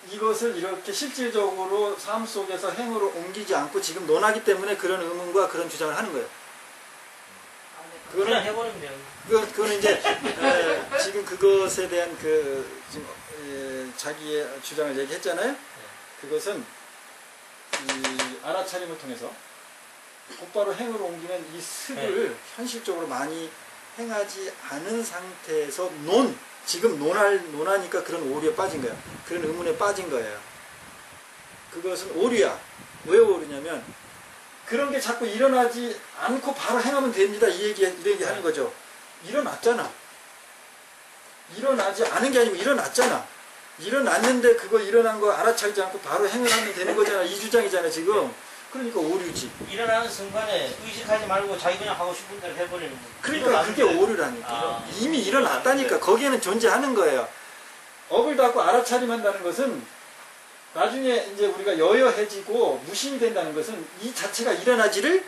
이것을 이렇게 실질적으로 삶 속에서 행으로 옮기지 않고 지금 논하기 때문에 그런 의문과 그런 주장을 하는 거예요. 그냥 그거는 해버리면 돼요. 그거는 이제 지금 그것에 대한 지금 자기의 주장을 얘기했잖아요. 그것은 이 알아차림을 통해서 곧바로 행으로 옮기면 이 습을 현실적으로 많이 행하지 않은 상태에서 지금 논하니까 그런 오류에 빠진 거야. 그런 의문에 빠진 거예요. 그것은 오류야. 왜 오류냐면 그런 게 자꾸 일어나지 않고 바로 행하면 됩니다. 이 얘기 하는 거죠. 일어났잖아. 일어나지 않은 게 아니고 일어났잖아. 일어났는데 그거 일어난 거 알아차리지 않고 바로 행을 하면 되는 거잖아. 이 주장이잖아 지금. 그러니까 오류지. 일어나는 순간에 의식하지 말고 자기 그냥 하고 싶은 대로 해버리는 거. 그러니까 그게 오류라니까. 이미 일어났다니까. 거기에는 존재하는 거예요. 업을 닫고 알아차림한다는 것은 나중에 이제 우리가 여여해지고 무심이 된다는 것은 이 자체가 일어나지를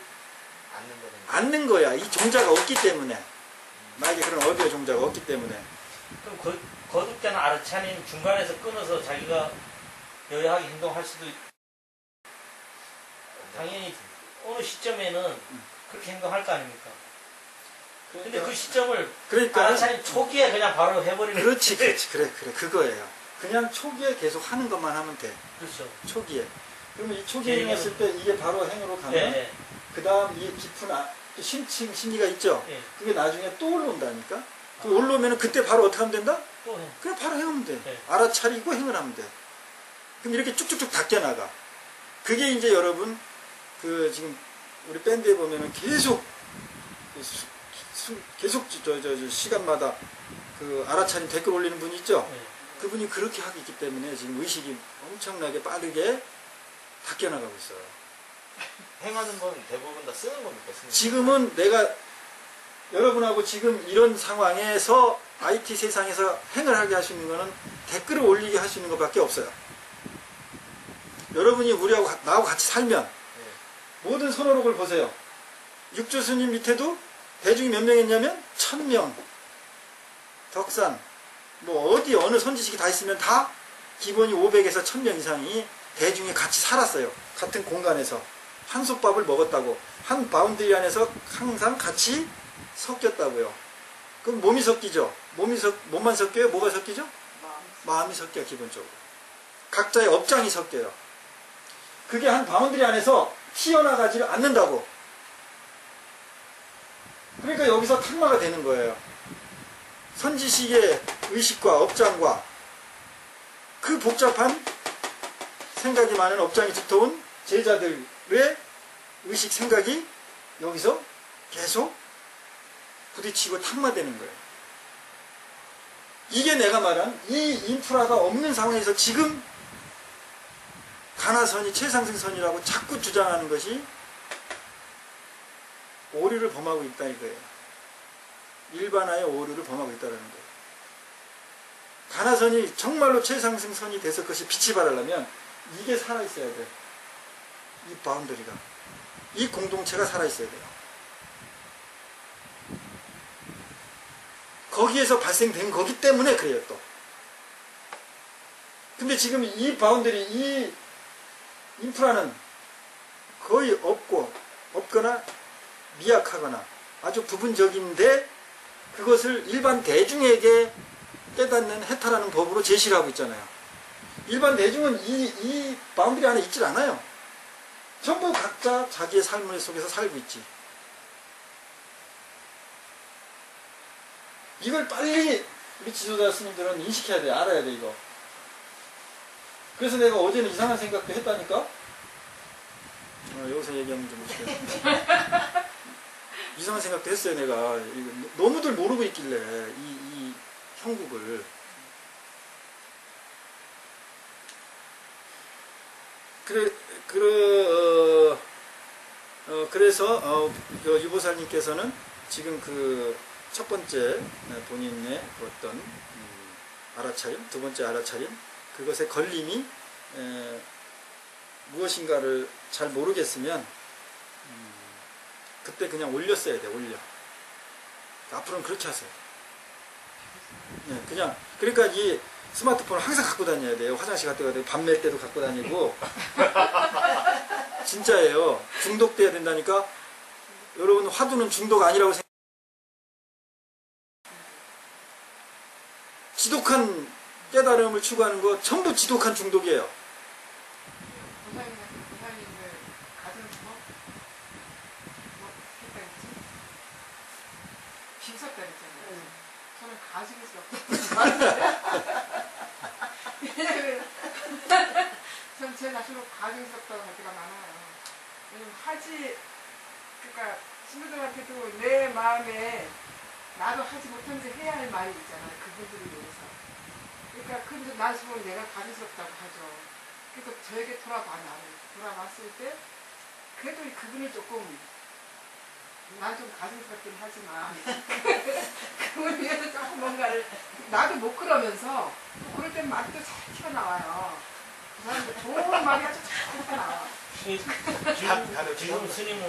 않는 거야. 이 종자가 없기 때문에. 만약에 그런 업의 종자가 없기 때문에. 그럼 거듭되는 알아차림 중간에서 끊어서 자기가 여야하게 행동할 수도 당연히 어느 시점에는 그렇게 행동할 거 아닙니까? 근데 그 시점을 그러니까 알아차림 초기에 그냥 바로 해버리는 그렇지 그래 그거예요. 그냥 초기에 계속 하는 것만 하면 돼. 그렇죠. 초기에. 그러면 이 초기에 일어났을 때 이게 바로 행으로 가면 예, 그 다음 이 깊은 심층 심리가 있죠. 예. 그게 나중에 또 올라온다니까. 그 올라오면 그때 바로 어떻게 하면 된다? 또 해. 그냥 바로 행하면 돼. 예. 알아차리고 행을 하면 돼. 그럼 이렇게 쭉쭉쭉 닦여나가. 그게 이제 여러분 그 지금 우리 밴드에 보면은 계속 계속 저 시간마다 그 알아차림 댓글 올리는 분이 있죠. 예. 그분이 그렇게 하고 있기 때문에 지금 의식이 엄청나게 빠르게 닦여나가고 있어요. 행하는 건 대부분 다 쓰는 겁니까? 스님? 지금은 내가 여러분하고 지금 이런 상황에서 IT 세상에서 행을 하게 할 수 있는 거는 댓글을 올리게 할 수 있는 것밖에 없어요. 여러분이 우리하고 나하고 같이 살면 모든 선호록을 보세요. 육조 스님 밑에도 대중이 몇 명 했냐면 1000명. 덕산 뭐 어디 어느 선지식이 다 있으면 다 기본이 500에서 1000명 이상이 대중이 같이 살았어요. 같은 공간에서 한솥밥을 먹었다고 한 바운드리 안에서 항상 같이 섞였다고요. 그럼 몸이 섞이죠. 몸만 섞여요? 뭐가 섞이죠? 마음이 섞여요. 기본적으로 각자의 업장이 섞여요. 그게 한 바운드리 안에서 튀어나가지를 않는다고. 그러니까 여기서 탁마가 되는 거예요. 선지식의 의식과 업장과 그 복잡한 생각이 많은 업장이 두터운 제자들의 의식 생각이 여기서 계속 부딪히고 탁마되는 거예요. 이게 내가 말한 이 인프라가 없는 상황에서 지금 가나선이 최상승선이라고 자꾸 주장하는 것이 오류를 범하고 있다 이거예요. 일반화의 오류를 범하고 있다는 거예요. 가나선이 정말로 최상승선이 돼서 그것이 빛이 발하려면 이게 살아있어야 돼. 이 바운더리가. 이 공동체가 살아있어야 돼요. 거기에서 발생된 거기 때문에 그래요 또. 근데 지금 이 바운더리, 이 인프라는 거의 없거나 미약하거나 아주 부분적인데 그것을 일반 대중에게 깨닫는 해탈하는 법으로 제시를 하고 있잖아요. 일반 대중은 이 바운드리 안에 있질 않아요. 전부 각자 자기의 삶 속에서 살고 있지. 이걸 빨리 우리 지도자 스님들은 인식해야 돼. 알아야 돼 이거. 그래서 내가 어제는 이상한 생각도 했다니까. 여기서 얘기하면 좀 못해. 이상한 생각도 했어요 내가. 너무들 모르고 있길래 이 형국을. 그래서 유보살님께서는 지금 그 첫 번째 본인의 어떤 알아차림, 두 번째 알아차림, 그것의 걸림이 무엇인가를 잘 모르겠으면 그때 그냥 올렸어야 돼. 올려. 앞으로는 그렇게 하세요. 네, 그냥 그러니까 이 스마트폰을 항상 갖고 다녀야 돼요. 화장실 갈 때도 밤샐 때도 갖고 다니고. 진짜예요. 중독돼야 된다니까. 여러분 화두는 중독 아니라고 생각해요. 지독한 깨달음을 추구하는 거 전부 지독한 중독이에요. 부사님들 가슴 뭐 했다 했지? 빈섰다 했잖아요. 저는 가증스럽다. 왜냐면 전 제 자신으로 가증스럽다고 할 때가 많아요. 왜냐면 그러니까 친구들한테도 내 마음에 나도 하지 못한 데 해야 할 말이 있잖아요. 그분들을 위해서. 그러니까 근데 나중에 내가 가증스럽다고 하죠. 그래서 저에게 돌아봤을 때 그래도 그분을 조금 난 좀 가증스럽긴 하지만 그분을 위해서 조금 뭔가를 나도 못 그러면서 그럴 땐 말이 또 잘 튀어나와요. 그 사람들 좋은 말이 아주 잘 튀어나와. 지금 스님은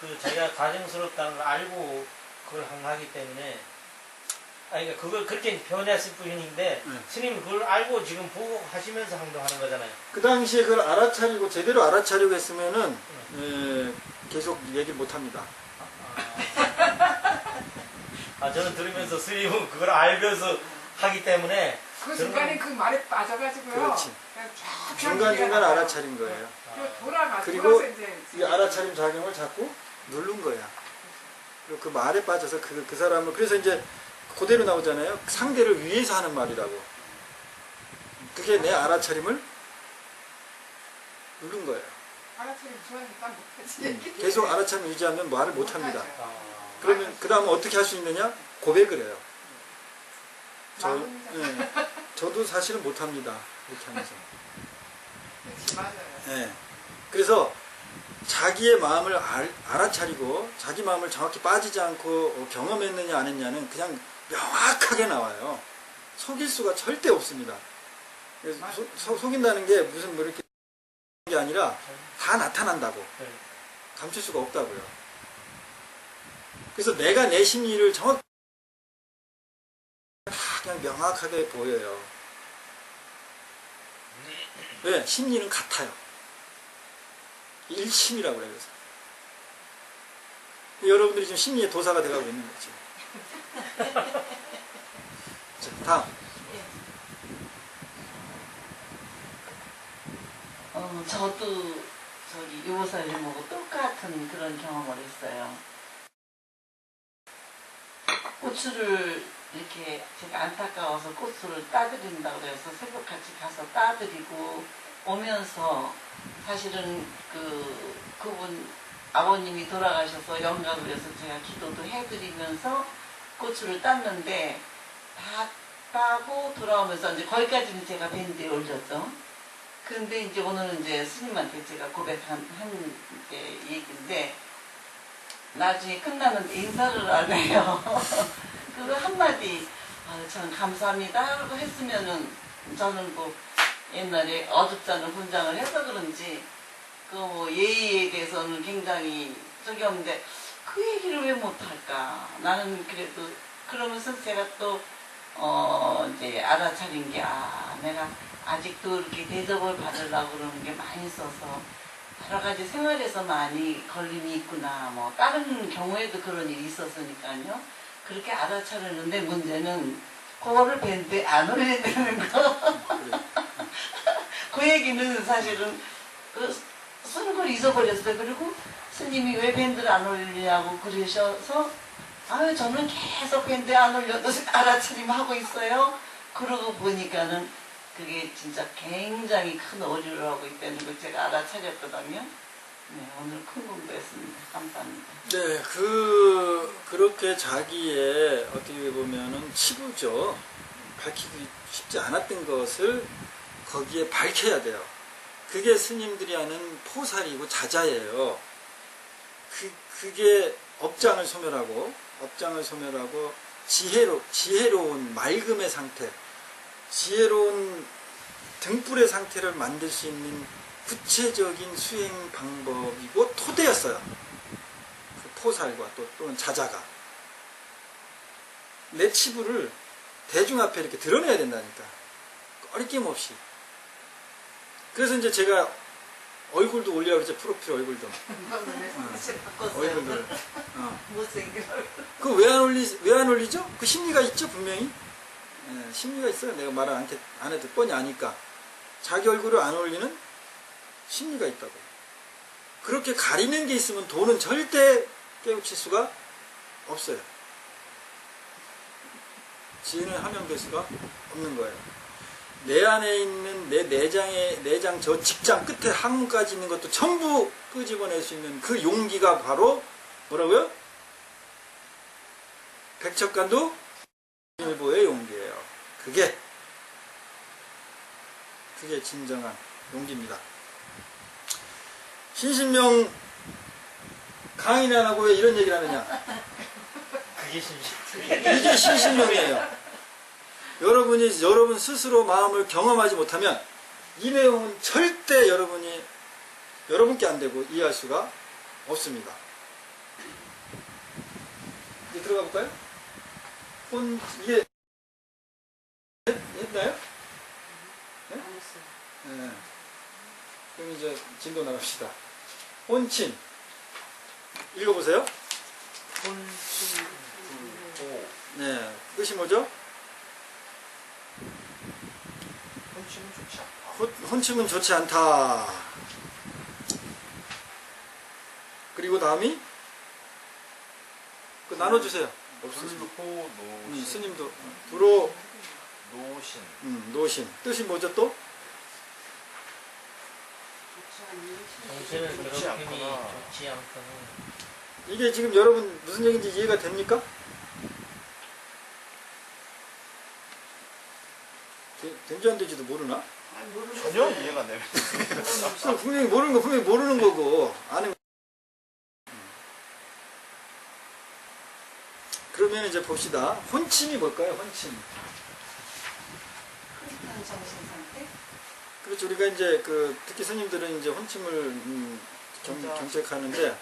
그 자기가 가증스럽다는 걸 알고 그걸 항하기 때문에 그러니까 그걸 그렇게 표현했을 뿐인데 네. 스님이 그걸 알고 지금 보고 하시면서 행동하는 거잖아요. 그 당시에 그걸 알아차리고 제대로 알아차리고 했으면은 계속 얘기 못 합니다. 저는 들으면서 스님은 그걸 알면서 하기 때문에 그 순간에 그 말에 빠져가지고요. 그렇지. 그냥 쫙 중간중간 나가요. 알아차린 거예요. 돌아서 그리고 이제 이 알아차림 작용을 자꾸 누른 거야. 그리고 그 말에 빠져서 그 사람을, 그래서 이제 그대로 나오잖아요. 상대를 위해서 하는 말이라고. 그게 내 알아차림을 누른 거예요. 알아차림 좋아하니까 못하지. 계속 알아차림 유지하면 말을 못 합니다. 못하죠. 그러면 그 다음 어떻게 할 수 있느냐? 고백을 해요. 마음이죠. 저도 사실은 못 합니다. 이렇게 하면서. 그렇지, 맞아요. 예. 그래서 자기의 마음을 알아차리고 자기 마음을 정확히 빠지지 않고 경험했느냐 안 했냐는 그냥 명확하게 나와요. 속일 수가 절대 없습니다. 그래서 속인다는 게 무슨 뭐 이렇게 게 아니라 다 나타난다고. 감출 수가 없다고요. 그래서 내가 내 심리를 정확히 다 그냥 명확하게 보여요. 왜? 심리는 같아요. 일심이라고 그래요. 그래서. 여러분들이 지금 심리의 도사가 돼가고 있는 거지. 자, 다음. 저도 저기 요사님하고 똑같은 그런 경험을 했어요. 고추를 이렇게 제가 안타까워서 고추를 따드린다고 해서 새벽같이 가서 따드리고 오면서 사실은 그분 아버님이 돌아가셔서 영감을 해서 제가 기도도 해드리면서 고추를 땄는데 다 따고 돌아오면서 이제 거기까지는 제가 밴드에 올렸죠. 그런데 이제 오늘은 이제 스님한테 제가 고백한 이제 얘기인데 나중에 끝나는데 인사를 안 해요. 그거 한마디 참 감사합니다 하고 했으면은 저는 뭐 옛날에 어줍지 않은 분장을 해서 그런지 그 뭐 예의에 대해서는 굉장히 저기 없는데 그 얘기를 왜 못할까. 나는 그래도 그러면서 제가 또 이제 알아차린 게 내가 아직도 이렇게 대접을 받으려고 그러는 게 많이 있어서 여러 가지 생활에서 많이 걸림이 있구나. 뭐 다른 경우에도 그런 일이 있었으니까요. 그렇게 알아차렸는데 문제는 그거를 밴드에 안 올린다는 거. 그 얘기는 사실은 쓰는 걸 잊어버렸어요. 그리고 스님이 왜 밴드를 안 올리냐고 그러셔서 저는 계속 밴드에 안 올려도 알아차림 하고 있어요. 그러고 보니까는 그게 진짜 굉장히 큰 오류를 하고 있다는 걸 제가 알아차렸거든요. 네, 오늘 큰 공부했습니다. 감사합니다. 네, 그렇게 자기의 어떻게 보면은 치부죠. 밝히기 쉽지 않았던 것을 거기에 밝혀야 돼요. 그게 스님들이 하는 포살이고 자자예요. 그게 업장을 소멸하고 지혜로운 맑음의 상태, 지혜로운 등불의 상태를 만들 수 있는 구체적인 수행 방법이고 토대였어요. 그 포살과 또는 자자가. 내 치부를 대중 앞에 이렇게 드러내야 된다니까. 꺼리낌 없이. 그래서 이제 제가 얼굴도 올리라고 그랬죠. 프로필 얼굴도. 얼굴들. 그거 왜 안 올리죠? 그 심리가 있죠, 분명히. 네, 심리가 있어요. 내가 말을 안 해도 뻔히 아니까. 자기 얼굴을 안 올리는 심리가 있다고. 그렇게 가리는 게 있으면 돈은 절대 깨우칠 수가 없어요. 지혜는 함양될 수가 없는 거예요. 내 안에 있는 내 내장 저 직장 끝에 항문까지 있는 것도 전부 끄집어낼 수 있는 그 용기가 바로 뭐라고요? 백척간도 일보의 용기예요. 그게 진정한 용기입니다. 신신명 강의는 안 하고 왜 이런 얘기를 하느냐? 그게 심시. 이게 신신명이에요. 여러분 스스로 마음을 경험하지 못하면 이 내용은 절대 여러분께 안 되고 이해할 수가 없습니다. 이제 들어가 볼까요? 이게 했나요? 안 했어요. 네. 그럼 이제 진도 나갑시다. 혼친. 읽어보세요. 혼신 불호. 네. 뜻이 뭐죠? 혼신은 좋지 않다. 혼침은 좋지 않다. 그리고 다음이 그 나눠주세요. 없으시면. 불호 노신. 스님도 불호 노신. 노신. 뜻이 뭐죠 또? 정신을 좋지 괴롭힘이 않구나. 좋지 않거나 이게 지금 여러분 무슨 얘기인지 이해가 됩니까? 된지 안 된지도 모르나? 아니, 모르겠어요. 전혀 이해가 안 됩니다. 분명히 모르는 거 분명히 모르는 거고 아는 거. 그러면 이제 봅시다. 혼침이 뭘까요? 혼침. 흐릿한 정신 상태? 그렇죠. 우리가 이제 그 특히 스님들은 이제 혼침을 경책하는데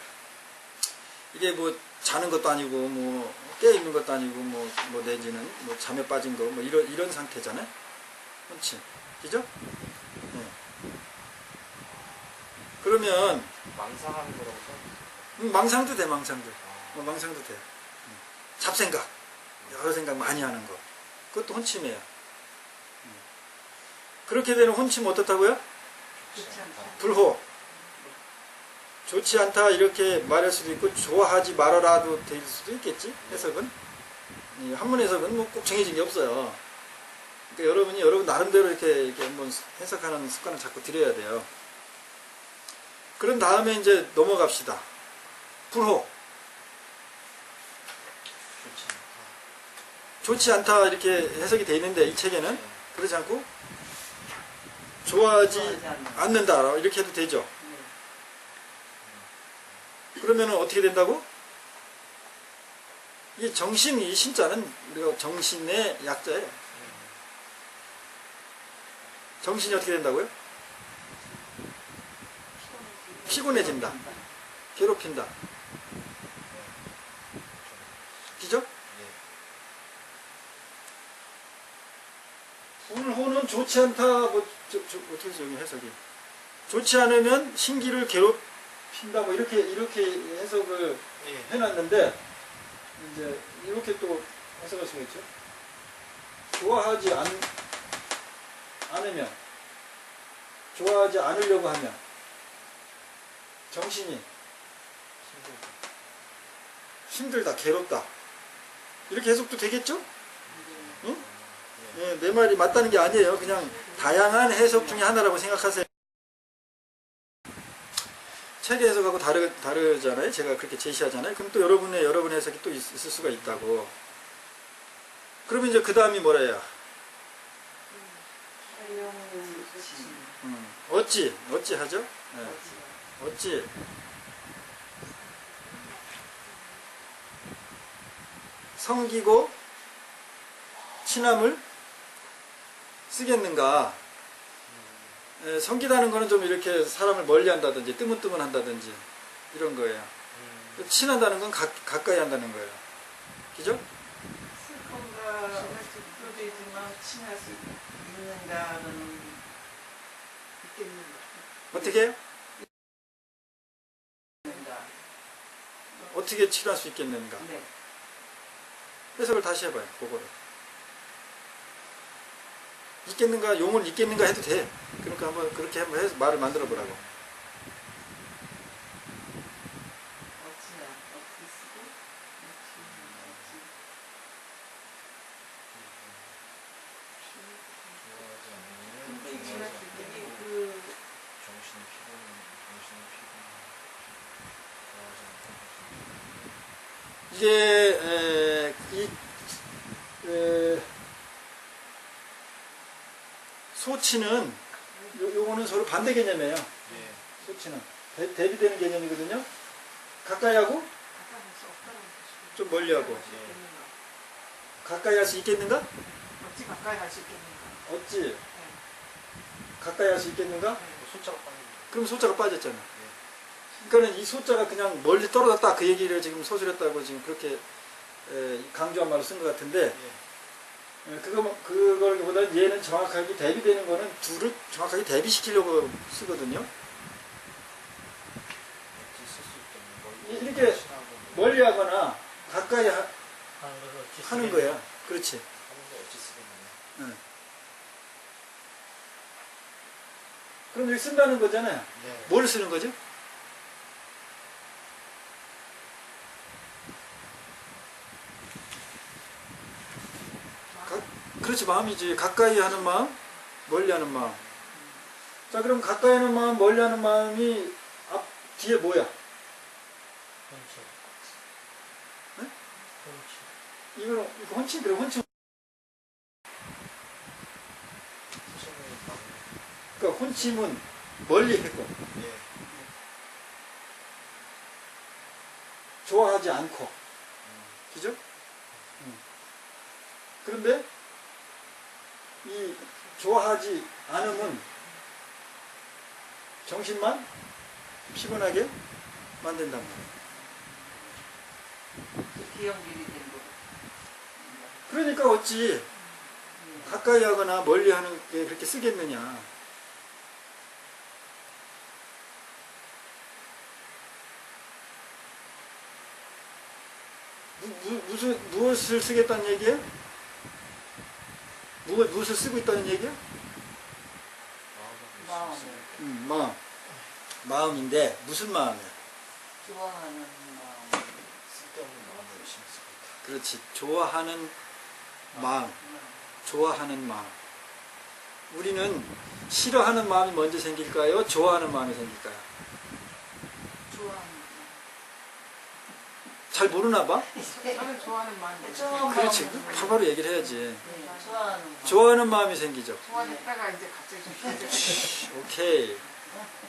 이게 뭐 자는 것도 아니고 뭐 깨 있는 것도 아니고 뭐 내지는 뭐 잠에 빠진 거 뭐 이런 상태잖아요. 혼침. 그죠? 네. 그러면 망상하는 거라고 써. 망상도 돼, 망상도. 망상도 돼. 잡생각, 여러 생각 많이 하는 거. 그것도 혼침이에요. 그렇게 되는 혼침 어떻다고요? 좋지 않다. 불호. 좋지 않다 이렇게 말할 수도 있고 좋아하지 말아라도 될 수도 있겠지. 해석은. 이 한문 해석은 뭐 꼭 정해진 게 없어요. 그러니까 여러분이 여러분 나름대로 이렇게 한번 해석하는 습관을 자꾸 들여야 돼요. 그런 다음에 이제 넘어갑시다. 불호. 좋지 않다 이렇게 해석이 되어 있는데 이 책에는 그러지 않고 좋아하지 않는다 이렇게 해도 되죠. 그러면 어떻게 된다고? 이게 정신이 이 신자는 우리가 정신의 약자예요. 정신이 어떻게 된다고요? 피곤해진다. 괴롭힌다. 그죠? 오늘 호는 좋지 않다. 뭐 어떻게 해서 여기 해석이? 좋지 않으면 신기를 괴롭힌다. 뭐 이렇게 해석을 해놨는데 이제 이렇게 또 해석할 수가 있죠. 좋아하지 않으면, 좋아하지 않으려고 하면 정신이 힘들다, 괴롭다. 이렇게 해석도 되겠죠? 응? 예, 내 말이 맞다는 게 아니에요. 그냥 다양한 해석 중에 하나라고 생각하세요. 책의 해석하고 다르잖아요. 제가 그렇게 제시하잖아요. 그럼 또 여러분의 해석이 또 있을 수가 있다고. 그러면 이제 그 다음이 뭐라 해요? 어찌 하죠? 네. 어찌. 성기고 친함을 쓰겠는가? 성기다는 거는 좀 이렇게 사람을 멀리 한다든지 뜨문뜨문 한다든지 이런 거예요. 친한다는 건 가까이 한다는 거예요. 그죠? 슬픔과 습도되지만 친할 수 있는가는 있겠는가. 어떻게 해요? 있는가. 어떻게 친할 수 있겠는가? 네. 해석을 다시 해봐요. 그거를. 있겠는가, 용을 있겠는가 해도 돼. 그러니까 한번 그렇게 한번 해서 말을 만들어 보라고. 어찌야, 어찌 쓰고, 어찌. 근데 이 지나치더니 그 정신이 피곤해. 이게 소치는 요거는 서로 반대 개념이에요. 소치는 대비되는 개념이거든요. 가까이 하고 가까이 할 수 없다는 것이고. 좀 멀리 하고. 가까이 할 수 있겠는가? 어찌 가까이 할 수 있겠는가. 어찌 가까이 할 수 있겠는가? 소자가 빠집니다. 그럼 소자가 빠졌잖아. 그러니까는 이 소자가 그냥 멀리 떨어졌다 그 얘기를 지금 서술했다고 지금 그렇게 강조한 말로 쓴 것 같은데 예. 그걸보다 얘는 정확하게 대비되는 거는 둘을 정확하게 대비시키려고 쓰거든요. 엣지 쓸수 있겠네. 이렇게 멀리 하거나 가까이 하는 거를 거야. 그렇지. 하는 거 엣지 쓰겠네. 응. 그럼 여기 쓴다는 거잖아요. 네. 뭘 쓰는 거죠? 그렇지, 마음이지. 가까이 하는 마음, 멀리 하는 마음. 자, 그럼 가까이 하는 마음, 멀리 하는 마음이 뒤에 뭐야? 혼치. 네? 혼치. 이거 혼친, 그래, 혼친. 그러니까 혼침은 멀리 했고, 예. 좋아하지 않고. 그죠? 그런데 이 좋아하지 않으면 정신만 피곤하게 만든단 말이에요. 기억일이 된 거. 그러니까 어찌 가까이 하거나 멀리 하는 게 그렇게 쓰겠느냐. 무엇을 쓰겠다는 얘기예요? 무엇을 쓰고 있다는 얘기예요? 마음을 마음인데 무슨 마음이야? 좋아하는 마음. 쓸데없는 마음을 열심히 쓰고 있다. 그렇지. 좋아하는 마음. 좋아하는 마음. 우리는 싫어하는 마음이 먼저 생길까요? 좋아하는 마음이 생길까요? 좋아하는 마음. 잘 모르나 봐? 저는 좋아하는 마음이 그렇지. 바로 얘기를 해야지. 네, 좋아하는 마음. 좋아하는 마음이 생기죠. 좋아했다가 이제 갑자기 좀 힘들어. 오케이.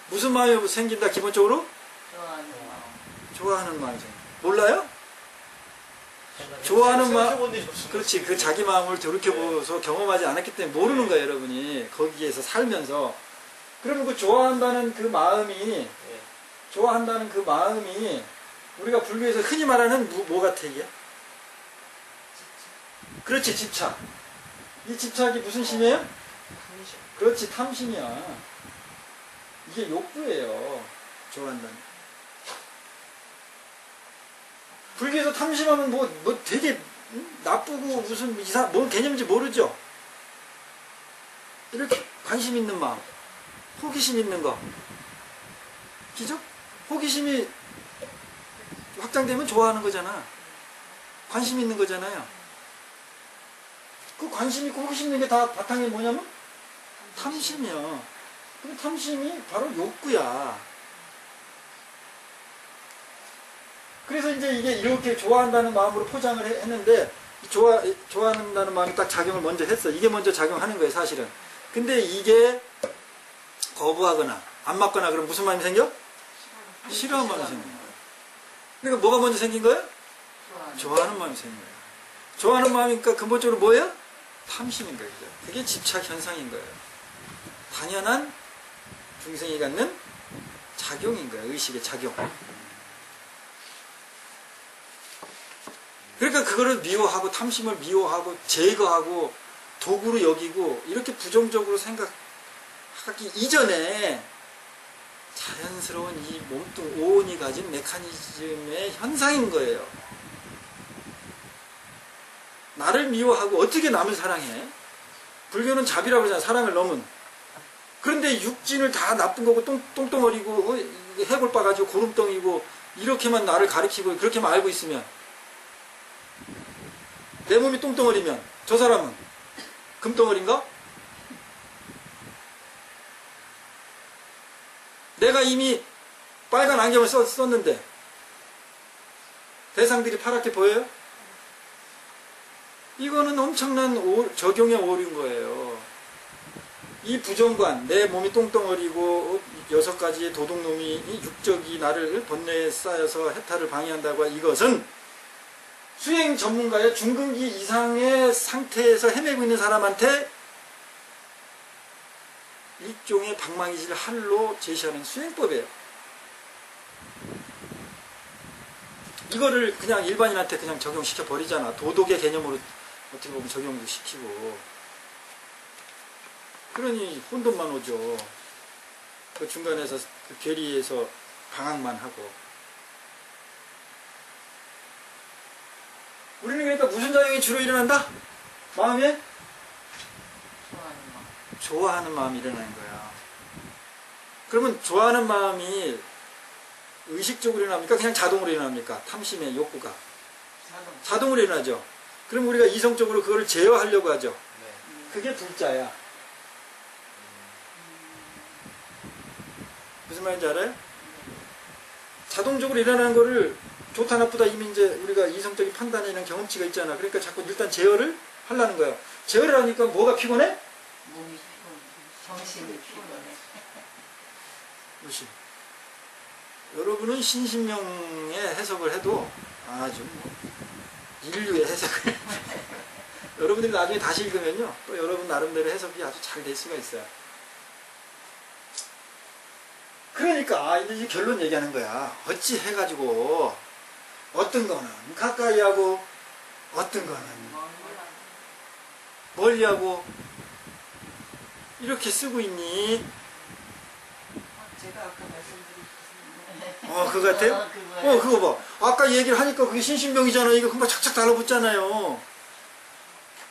무슨 마음이 생긴다 기본적으로? 좋아하는 마음. 좋아하는 마음이 생긴다. 몰라요? 좋아하는 마음. 그렇지. 그 자기 마음을 돌이켜보서 경험하지 않았기 때문에 모르는 거예요, 여러분이. 거기에서 살면서. 그러면 그 좋아한다는 그 마음이, 좋아한다는 그 마음이 우리가 불교에서 흔히 말하는 뭐 같아, 이게? 그렇지, 집착. 이 집착이 무슨 심이에요? 그렇지, 탐심이야. 이게 욕구예요. 좋아한다는. 불교에서 탐심하면 뭐 되게 나쁘고 무슨 뭔 개념인지 모르죠? 이렇게 관심 있는 마음, 호기심 있는 거. 그죠? 호기심이 확장되면 좋아하는 거잖아. 관심 있는 거잖아요. 그 관심 있고 호기심 있는 게 다 바탕이 뭐냐면 탐심이야. 그 탐심이 바로 욕구야. 그래서 이제 이게 이렇게 좋아한다는 마음으로 포장을 했는데 좋아한다는 마음이 딱 작용을 먼저 했어. 이게 먼저 작용하는 거예요, 사실은. 근데 이게 거부하거나 안 맞거나 그러면 무슨 마음이 생겨? 싫어하는 마음이 생긴 거예요. 그러니까 뭐가 먼저 생긴 거예요? 좋아하는 마음이 생긴 거예요. 좋아하는 마음이니까 근본적으로 뭐예요? 탐심인 거예요. 그게 집착 현상인 거예요. 당연한 중생이 갖는 작용인 거예요. 의식의 작용. 그러니까 그거를 미워하고 탐심을 미워하고 제거하고 도구로 여기고 이렇게 부정적으로 생각하기 이전에 자연스러운 이 몸뚱 오온이 가진 메커니즘의 현상인 거예요. 나를 미워하고 어떻게 남을 사랑해? 불교는 자비라고 그러잖아. 사랑을 넘은. 그런데 육진을 다 나쁜 거고 똥덩어리고 해골 빠가지고 고름덩이고 이렇게만 나를 가리키고 그렇게만 알고 있으면 내 몸이 똥덩어리면 저 사람은 금덩어리인가? 내가 이미 빨간 안경을 썼는데 대상들이 파랗게 보여요? 이거는 엄청난 적용의 오류인 거예요. 이 부정관, 내 몸이 똥덩어리고 6가지의 도둑놈이 육적이 나를 번뇌에 쌓여서 해탈을 방해한다고 이것은 수행 전문가의 중근기 이상의 상태에서 헤매고 있는 사람한테 일종의 방망이질 할로 제시하는 수행법이에요. 이거를 그냥 일반인한테 그냥 적용시켜 버리잖아. 도덕의 개념으로 어떻게 보면 적용도 시키고. 그러니 혼돈만 오죠. 그 중간에서 그 괴리에서 방황만 하고. 우리는 그러니까 무슨 작용이 주로 일어난다? 마음에 좋아하는 마음이 일어나는 거야. 그러면 좋아하는 마음이 의식적으로 일어납니까? 그냥 자동으로 일어납니까? 탐심의 욕구가 자동으로 일어나죠. 그럼 우리가 이성적으로 그거를 제어하려고 하죠. 네. 그게 불자야. 무슨 말인지 알아요? 자동적으로 일어나는 거를 좋다 나쁘다 이미 이제 우리가 이성적인 판단에 있는 경험치가 있잖아. 그러니까 자꾸 일단 제어를 하려는 거야. 제어를 하니까 뭐가 피곤해? 몸이 피곤해. 정신이 피곤해. 무시. 여러분은 신신명의 해석을 해도 아주 뭐 인류의 해석을 여러분들이 나중에 다시 읽으면요 또 여러분 나름대로 해석이 아주 잘 될 수가 있어요. 그러니까 이제 이 결론 얘기하는 거야. 어찌 해가지고 어떤 거는 가까이 하고 어떤 거는 멀리 하고 이렇게 쓰고 있니? 제가 아까 말씀드린 그거 같아요? 그거 봐. 아까 얘기를 하니까 그게 신신명이잖아. 이거 금방 착착 달라붙잖아요.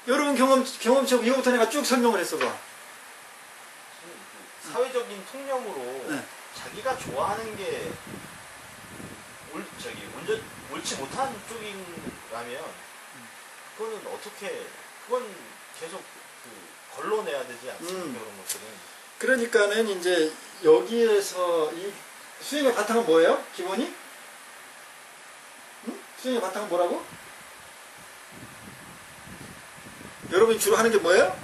여러분 경험치하고 이거부터 내가 쭉 설명을 했어 봐. 사회적인 통념으로 네. 자기가 좋아하는 게 옳지 못한 쪽이라면 그거는 어떻게 그건 계속 그 걸러내야 되지 않습니까? 그런 것들은. 그러니까는 이제 여기에서 이 수행의 바탕은 뭐예요? 기본이? 응? 수행의 바탕은 뭐라고? 여러분이 주로 하는 게 뭐예요?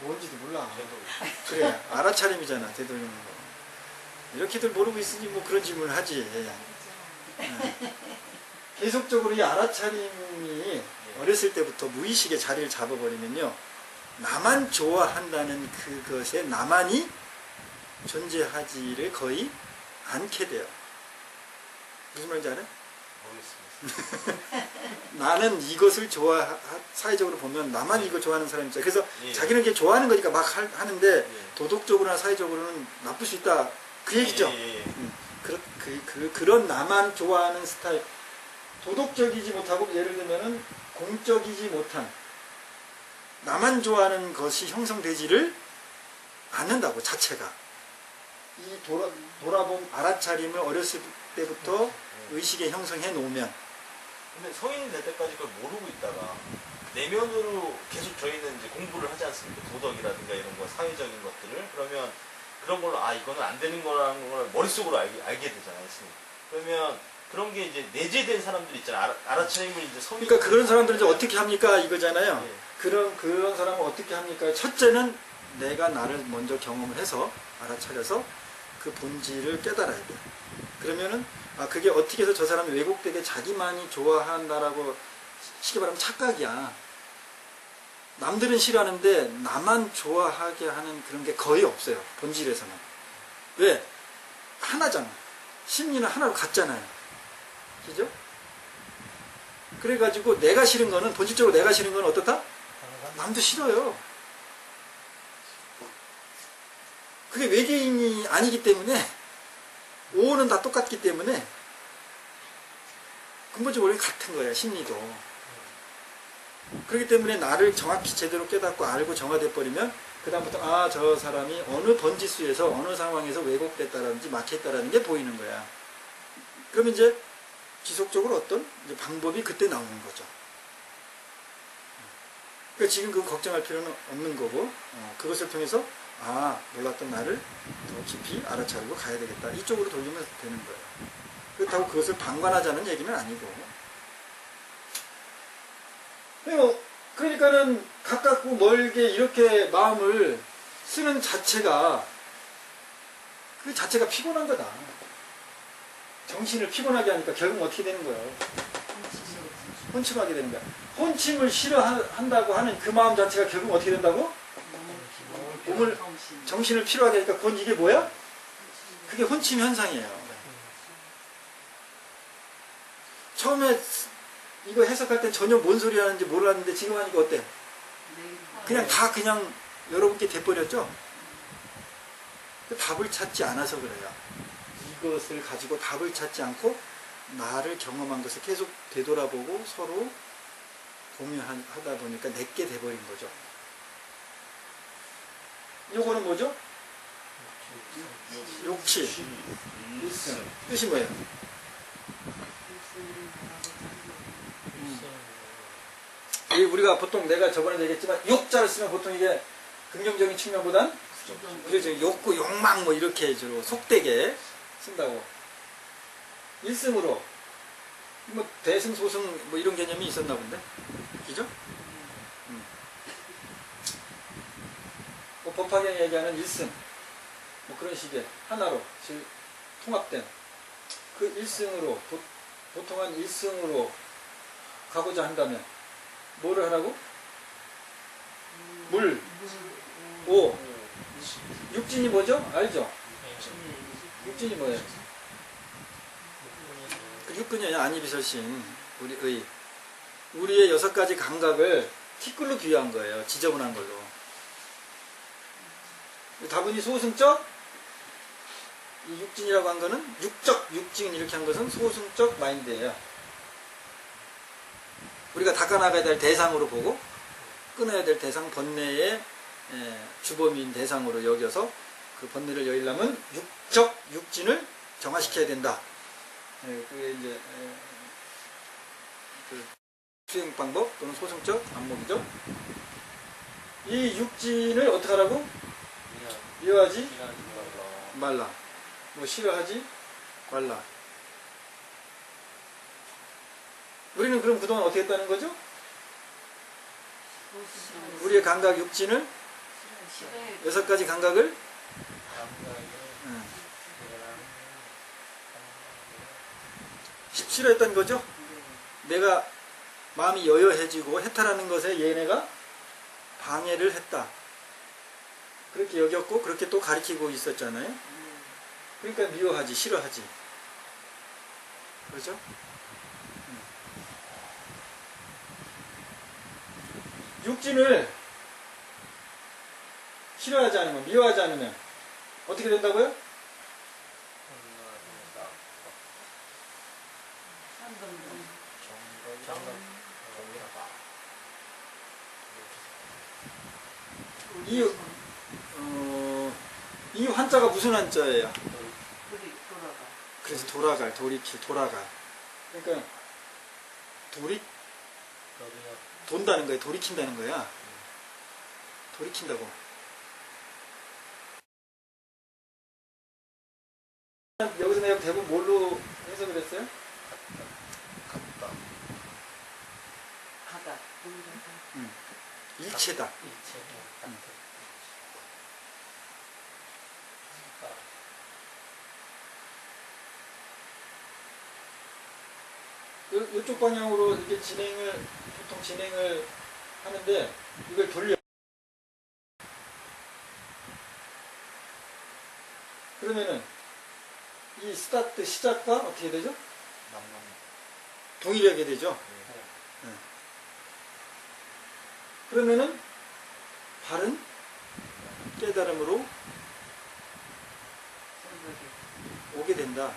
뭔지도 몰라. 그래, 알아차림이잖아, 되돌리는 거. 이렇게들 모르고 있으니 뭐 그런 질문을 하지. 네. 계속적으로 이 알아차림이 어렸을 때부터 무의식의 자리를 잡아버리면요. 나만 좋아한다는 그것에 나만이 존재하지를 거의 않게 돼요. 무슨 말인지 알아요? 모르겠습니다. 나는 이것을 사회적으로 보면 나만 이걸 좋아하는 사람이 있죠. 그래서 예. 자기는 그게 좋아하는 거니까 막 하는데 예. 도덕적으로나 사회적으로는 나쁠 수 있다. 그 얘기죠. 예. 그런 나만 좋아하는 스타일. 도덕적이지 못하고 예를 들면은 공적이지 못한 나만 좋아하는 것이 형성되지를 않는다고 자체가. 이 돌아본 알아차림을 어렸을 때부터 의식에 형성해 놓으면 근데 성인이 될 때까지 그걸 모르고 있다가 내면으로 계속 저희는 이제 공부를 하지 않습니까? 도덕이라든가 이런 거 사회적인 것들을 그러면 그런 걸로 이거는 안 되는 거라는 걸 머릿속으로 알게 되잖아요. 그러면 그런 게 이제 내재된 사람들 있잖아요. 알아차림을 이제 성인 그러니까 그런 사람들은 이제 어떻게 합니까 이거잖아요. 예. 그런 사람은 어떻게 합니까? 첫째는 내가 나를 먼저 경험을 해서 알아차려서 그 본질을 깨달아야 돼. 그러면은 그게 어떻게 해서 저 사람이 왜곡되게 자기만이 좋아한다라고 쉽게 말하면 착각이야. 남들은 싫어하는데 나만 좋아하게 하는 그런 게 거의 없어요. 본질에서는. 왜? 하나잖아. 심리는 하나로 같잖아요. 그죠? 그래가지고 내가 싫은 거는 본질적으로 내가 싫은 건 어떻다? 남도 싫어요. 그게 외계인이 아니기 때문에 오는 다 똑같기 때문에 근본적으로 같은 거예요. 심리도. 그렇기 때문에 나를 정확히 제대로 깨닫고 알고 정화돼 버리면 그 다음부터 저 사람이 어느 번지수에서 어느 상황에서 왜곡됐다라든지 막혔다라는 게 보이는 거야. 그러면 이제 지속적으로 어떤 이제 방법이 그때 나오는 거죠. 그러니까 지금 그거 걱정할 필요는 없는 거고 그것을 통해서 몰랐던 나를 더 깊이 알아차리고 가야 되겠다. 이쪽으로 돌리면 되는 거예요. 그렇다고 그것을 방관하자는 얘기는 아니고. 그러니까는 가깝고 멀게 이렇게 마음을 쓰는 자체가 그 자체가 피곤한 거다. 정신을 피곤하게 하니까 결국 어떻게 되는 거예요? 혼침하게 되는 거야. 혼침을 싫어한다고 하는 그 마음 자체가 결국 어떻게 된다고? 정신을 피로하게 하니까 그건 이게 뭐야? 그게 혼침 현상이에요. 처음에 이거 해석할 땐 전혀 뭔 소리 하는지 몰랐는데 지금 하니까 어때? 그냥 다 그냥 여러분께 돼버렸죠? 답을 찾지 않아서 그래요. 이것을 가지고 답을 찾지 않고 나를 경험한 것을 계속 되돌아보고 서로 공유하다 보니까 내게 돼버린 거죠. 요거는 뭐죠? 욕치. 일승. 뜻이 뭐예요? 이 우리가 보통 내가 저번에 얘기했지만 욕자를 쓰면 보통 이게 긍정적인 측면보단 그래서 욕구, 욕망 뭐 이렇게 주로 속되게 쓴다고. 일승으로 뭐 대승, 소승 뭐 이런 개념이 있었나 본데, 그죠? 뭐 법화경이 얘기하는 일승 뭐 그런 식의 하나로 통합된 그 일승으로 보통은 일승으로 가고자 한다면 뭐를 하라고? 물, 오, 육진이 뭐죠? 알죠? 육진이 뭐예요? 그 육근이 안이비설신 우리의 6가지 감각을 티끌로 비유한 거예요. 지저분한 걸로. 다분히 소승적 이 육진이라고 한 거는 육적 육진 이렇게 한 것은 소승적 마인드예요. 우리가 닦아나가야 될 대상으로 보고 끊어야 될 대상 번뇌의 주범인 대상으로 여겨서 그 번뇌를 여의려면 육적 육진을 정화시켜야 된다. 그게 이제 그 수행 방법 또는 소승적 안목이죠. 이 육진을 어떻게 하라고? 미워하지 말라. 뭐 싫어하지 말라. 우리는 그럼 그동안 어떻게 했다는 거죠? 우리의 감각 육진을 6가지 감각을 싫어했다는 거죠? 내가 마음이 여여해지고 해탈하는 것에 얘네가 방해를 했다. 그렇게 여겼고 그렇게 또 가리키고 있었잖아요. 그러니까 미워하지, 싫어하지. 그렇죠? 육진을 싫어하지 않으면, 미워하지 않으면 어떻게 된다고요? 이 한자가 무슨 한자예요? 그래서 돌아갈, 돌이킬, 돌아갈. 그러니까 돈다는 거예요. 돌이킨다는 거야. 돌이킨다고. 여기서 내가 대부분 뭘로 해석을 했어요? 가다. 일체다. 이쪽 방향으로 이렇게 보통 진행을 하는데, 이걸 돌려. 그러면은, 이 스타트, 시작과 어떻게 되죠? 동일하게 되죠? 네. 그러면은, 바른 깨달음으로 오게 된다.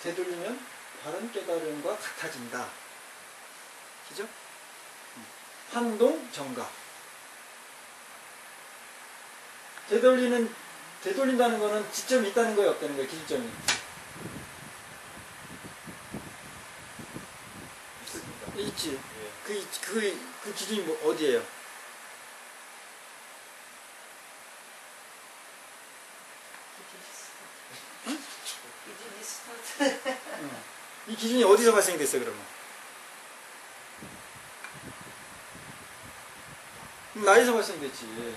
되돌리면 바른 깨달음과 같아진다. 그죠? 환동 정각. 되돌린다는 거는 지점이 있다는 거예요, 없다는 거예요, 기준점이? 있지. 그 기준이 어디예요? 이 기준이 어디서 발생됐어요, 그러면? 나에서 발생됐지.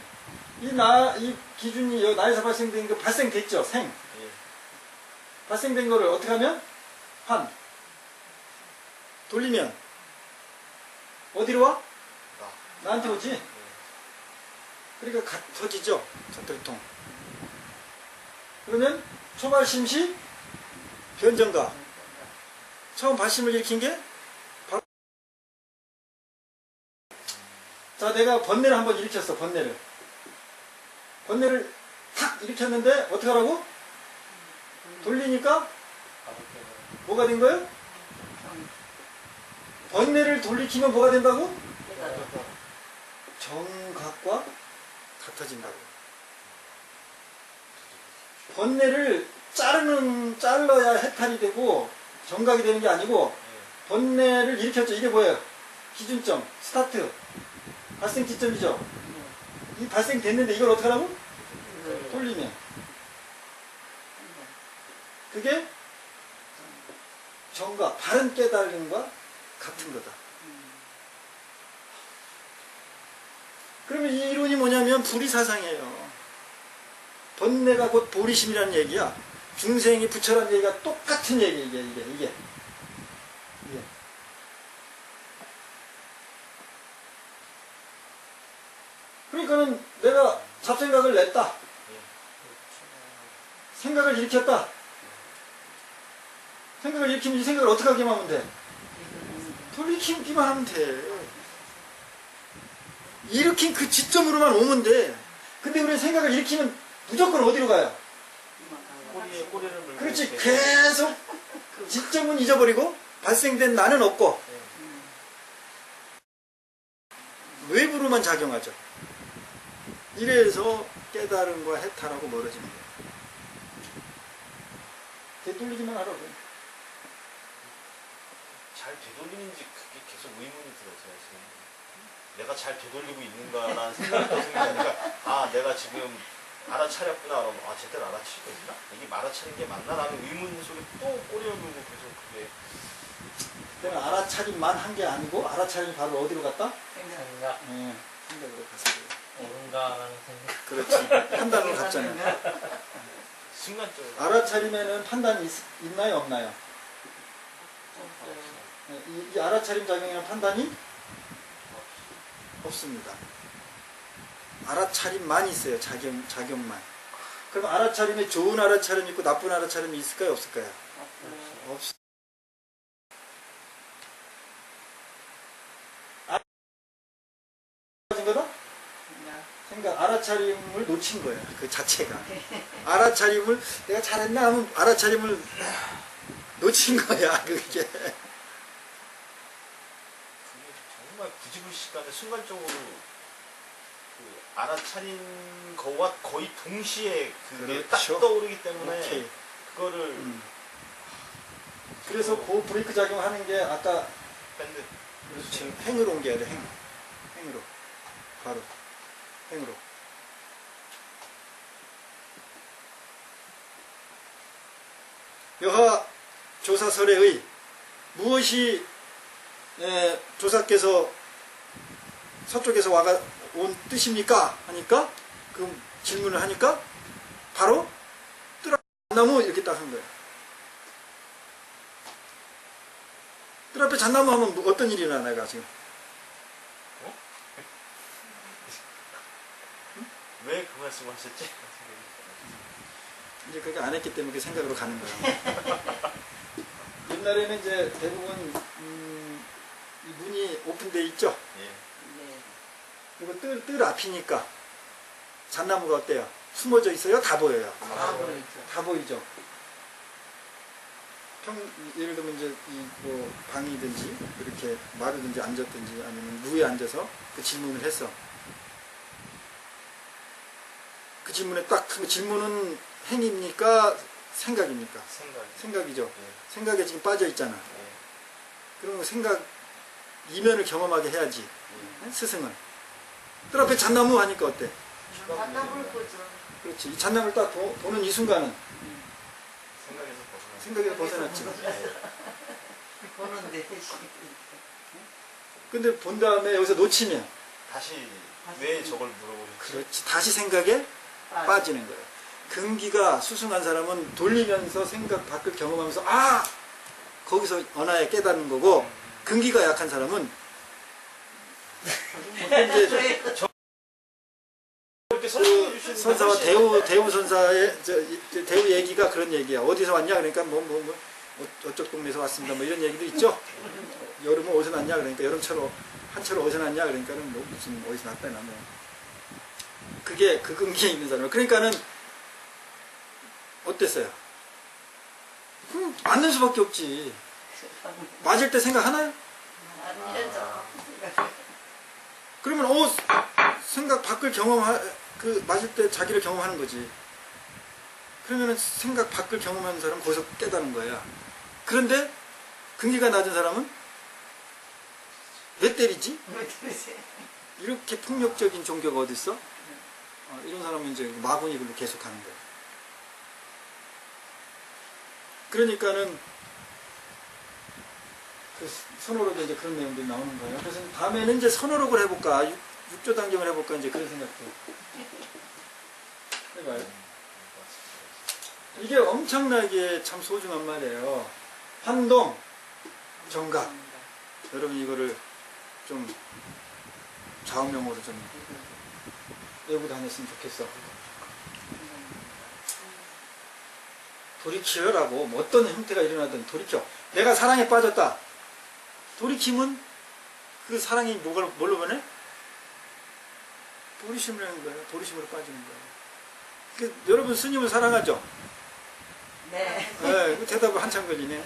이 기준이 나에서 발생된 거 발생됐죠, 발생된 거를 어떻게 하면? 돌리면 어디로 와? 나한테 오지? 그러니까 같아지죠, 전달통. 그러면 초발심시 변정각. 처음 발심을 일으킨 게 바로 자 내가 번뇌를 한번 일으켰어. 번뇌를 탁 일으켰는데 어떻게 하라고? 돌리니까 뭐가 된 거예요? 번뇌를 돌리키면 뭐가 된다고? 정각과 같아진다고. 번뇌를 잘라야 해탈이 되고 정각이 되는 게 아니고 번뇌를 일으켰죠. 이게 뭐예요? 기준점, 스타트, 발생 지점이죠. 이 발생됐는데 이걸 어떻게 하라고? 돌리면 그게 정각, 바른 깨달음과 같은 거다. 그러면 이 이론이 뭐냐면 불이사상이에요. 번뇌가 곧 보리심이라는 얘기야. 중생이 부처라는 얘기가 똑같은 얘기, 이게. 그러니까는 내가 잡생각을 냈다. 생각을 일으켰다. 생각을 일으키면 이 생각을 어떻게 하기만 하면 돼? 돌이키기만 하면 돼. 일으킨 그 지점으로만 오면 돼. 근데 우리 생각을 일으키면 무조건 어디로 가요? 꼬리를 물고. 그렇지. 계속 지점은 잊어버리고 발생된 나는 없고 외부로만 작용하죠. 이래서 깨달음과 해탈하고 멀어지는 거예요. 되돌리기만 하라고. 잘 되돌리는지 그게 계속 의문이 들어서요. 지금. 내가 잘 되돌리고 있는가라는 생각이 드니까 아 내가 지금 알아차렸구나. 그러면 아 제대로 알아차리고 있나? 이게 알아차린 게 맞나라는 의문 속에 또 꼬리를 물고 계속 그게. 내가 알아차림만 한 게 아니고 알아차림이 바로 어디로 갔다? 생각. 생각으로 갔어요. 옳은가라는 생각. 그렇지. 판단으로 갔잖아요. 순간적으로. 알아차림에는 판단이 있나요, 없나요? 이 알아차림 작용이나 판단이 없습니다. 알아차림만 있어요. 작용만. 그럼 알아차림에 좋은 알아차림이 있고 나쁜 알아차림이 있을까요, 없을까요? 없습니다. 거다? 생각, 알아차림을 놓친 거야. 그 자체가. 알아차림을 내가 잘했나 하면 알아차림을 놓친 거야. 그게. 정말 부지불식간에 순간적으로 그 알아차린 거와 거의 동시에 그게 그렇죠. 딱 떠오르기 때문에 오케이. 그거를 그래서 그 브레이크 작용하는 게 아까 밴드 지금 행으로 옮겨야 돼. 행으로. 바로 행으로. 여하 조사설에 의 무엇이 조사께서 서쪽에서 온 뜻입니까? 하니까 그 질문을 하니까 바로 뜰나무 이렇게 딱 한 거예요. 뜰 앞에 잣나무 하면 어떤 일이 일어나 내가 지금? 왜 그 말씀을 하셨지? 이제 그렇게 안 했기 때문에 그 생각으로 가는 거야. 옛날에는 이제 대부분 이 문이 오픈되어 있죠. 예. 그리고 뜰 앞이니까 잣나무가 어때요? 숨어져 있어요? 다 보여요? 다 보이죠. 예를 들면 이제 뭐 방이든지 이렇게 마루든지 앉았든지 아니면 무에 앉아서 그 질문을 했어. 그 질문에 딱 그 질문은 행입니까? 생각입니까? 생각이죠. 예. 생각에 지금 빠져 있잖아. 예. 그러면 생각 이면을 경험하게 해야지. 스승은. 뜰 앞에 잣나무 하니까 어때? 만나볼 거죠. 그렇지. 이 잣나무를 딱 보는 이 순간은 생각에서 생각에서 벗어났지. 보는데 근데 본 다음에 여기서 놓치면 다시 왜 저걸 물어보셨지? 그렇지. 다시 생각에 빠지는 거예요. 근기가 수승한 사람은 돌리면서 생각 밖을 경험하면서 아! 거기서 언하에 깨닫는 거고 근기가 약한 사람은 이제 이렇게 설명해 그 주시는 선사와 대우 선사의 대우 얘기가 그런 얘기야. 어디서 왔냐? 그러니까 뭐 어쪽 동네에서 왔습니다. 뭐 이런 얘기도 있죠. 여름은 어디서 났냐 그러니까 여름철 한철 어디서 났냐 그러니까는 뭐 무슨 어디서 났다나 뭐 그게 그 근기에 있는 사람. 그러니까는 어땠어요? 맞는 수밖에 없지. 맞을 때 생각하나요? 그러면 생각 밖을 그 맞을 때 자기를 경험하는 거지. 그러면은 생각 밖을 경험하는 사람은 거기서 깨닫는 거야. 그런데 근기가 낮은 사람은 왜 때리지? 이렇게 폭력적인 종교가 어디 있어? 이런 사람은 이제 마구니글로 계속 하는 거야. 그러니까는 그 선호록에 이제 그런 내용들이 나오는 거예요. 그래서 다음에는 이제 선호록을 해볼까, 육조 단경을 해볼까 이제 그런 생각도 해봐요. 이게 엄청나게 참 소중한 말이에요. 한동 정각. 여러분 이거를 좀 좌우명으로 좀 외우고 다녔으면 좋겠어. 돌이키라고 뭐 어떤 형태가 일어나든 돌이켜. 내가 사랑에 빠졌다. 돌이킴은 그 사랑이 뭘로 변해? 도리심이라는 거예요. 도리심으로 빠지는 거예요. 여러분 스님을 사랑하죠? 네. 네, 그 대답을 한참 걸리네.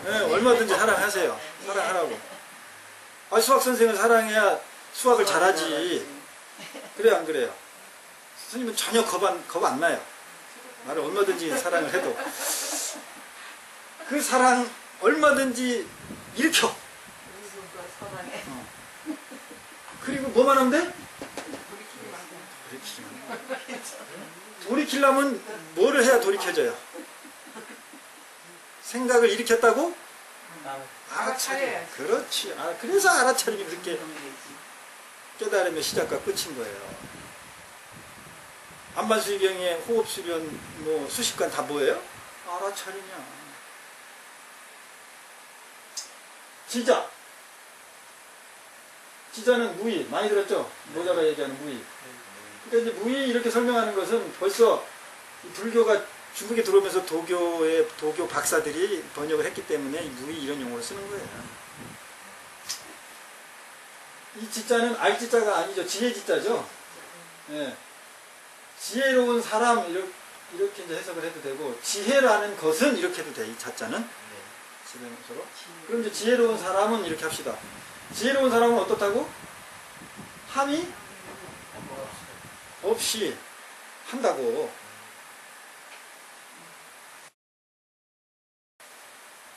네, 얼마든지 사랑하세요. 사랑하라고. 수학 선생을 사랑해야 수학을 잘하지. 그래 안 그래요? 스님은 전혀 겁 안 나요. 나를 얼마든지 사랑을 해도 그 사랑 얼마든지 일으켜. 그리고 뭐만 하면 돼? 돌이키려면 뭐를 해야 돌이켜져요? 생각을 일으켰다고? 알아차려. 그렇지. 그래서 알아차림이 그렇게 깨달음의 시작과 끝인 거예요. 안반수의경의 호흡수련 뭐 수십관 다 뭐예요? 알아차리냐. 지자. 지자는 무의. 많이 들었죠? 모자가 얘기하는 무의. 그러니까 이제 무의 이렇게 설명하는 것은 벌써 불교가 중국에 들어오면서 도교 박사들이 번역을 했기 때문에 무의 이런 용어를 쓰는 거예요. 이 지자는 알지자가 아니죠. 지혜지자죠. 예. 지혜로운 사람 이렇게 이제 해석을 해도 되고 지혜라는 것은 이렇게 해도 돼. 이 자자는 지혜로운 그럼 이제 지혜로운 사람은 이렇게 합시다. 지혜로운 사람은 어떻다고? 함이 없이 한다고.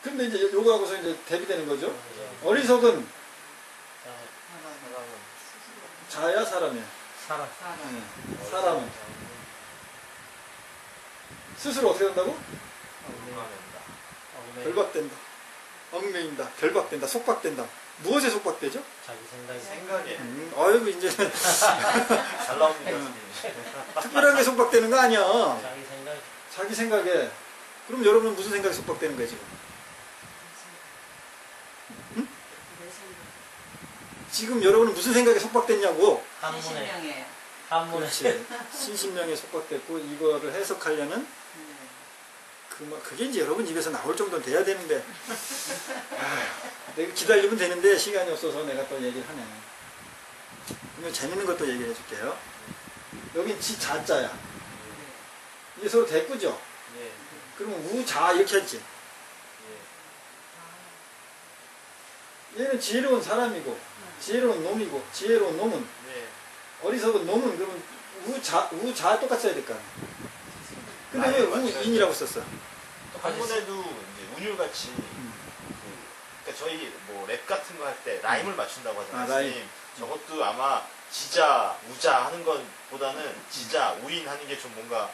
근데 이제 요거하고서 이제 대비되는 거죠. 어리석은 자야 사람이야. 사람은 스스로 어떻게 된다고? 결박된다. 얽매인다. 결박된다. 속박된다. 무엇에 속박되죠? 자기 생각에. 아이고 이제 잘 나옵니다. 특별하게 속박되는 거 아니야. 자기 생각. 자기 생각에. 그럼 여러분은 무슨 생각에 속박되는 거야 지금? 응? 지금 여러분은 무슨 생각에 속박됐냐고? 한문에. 그렇지. 신신명에 속박됐고 이거를 해석하려면 그게 이제 여러분 입에서 나올 정도는 돼야 되는데 내가 기다리면 되는데 시간이 없어서 내가 또 얘기를 하네. 그러면 재밌는 것도 얘기를 해줄게요. 여긴 지자자야. 이게 서로 대꾸죠? 예. 그러면 우자 이렇게 했지. 얘는 지혜로운 사람이고 지혜로운 놈이고 지혜로운 놈은 예. 어리석은 놈은 그러면 우자 똑같이 써야 될까? 근데 왜 우인이라고 썼어? 한문에도 이제 운율같이 그러니까 저희 뭐 랩 같은 거 할 때 라임을 맞춘다고 하잖아요. 라임. 저것도 아마 지자, 우자 하는 것보다는 지자, 우인 하는 게 좀 뭔가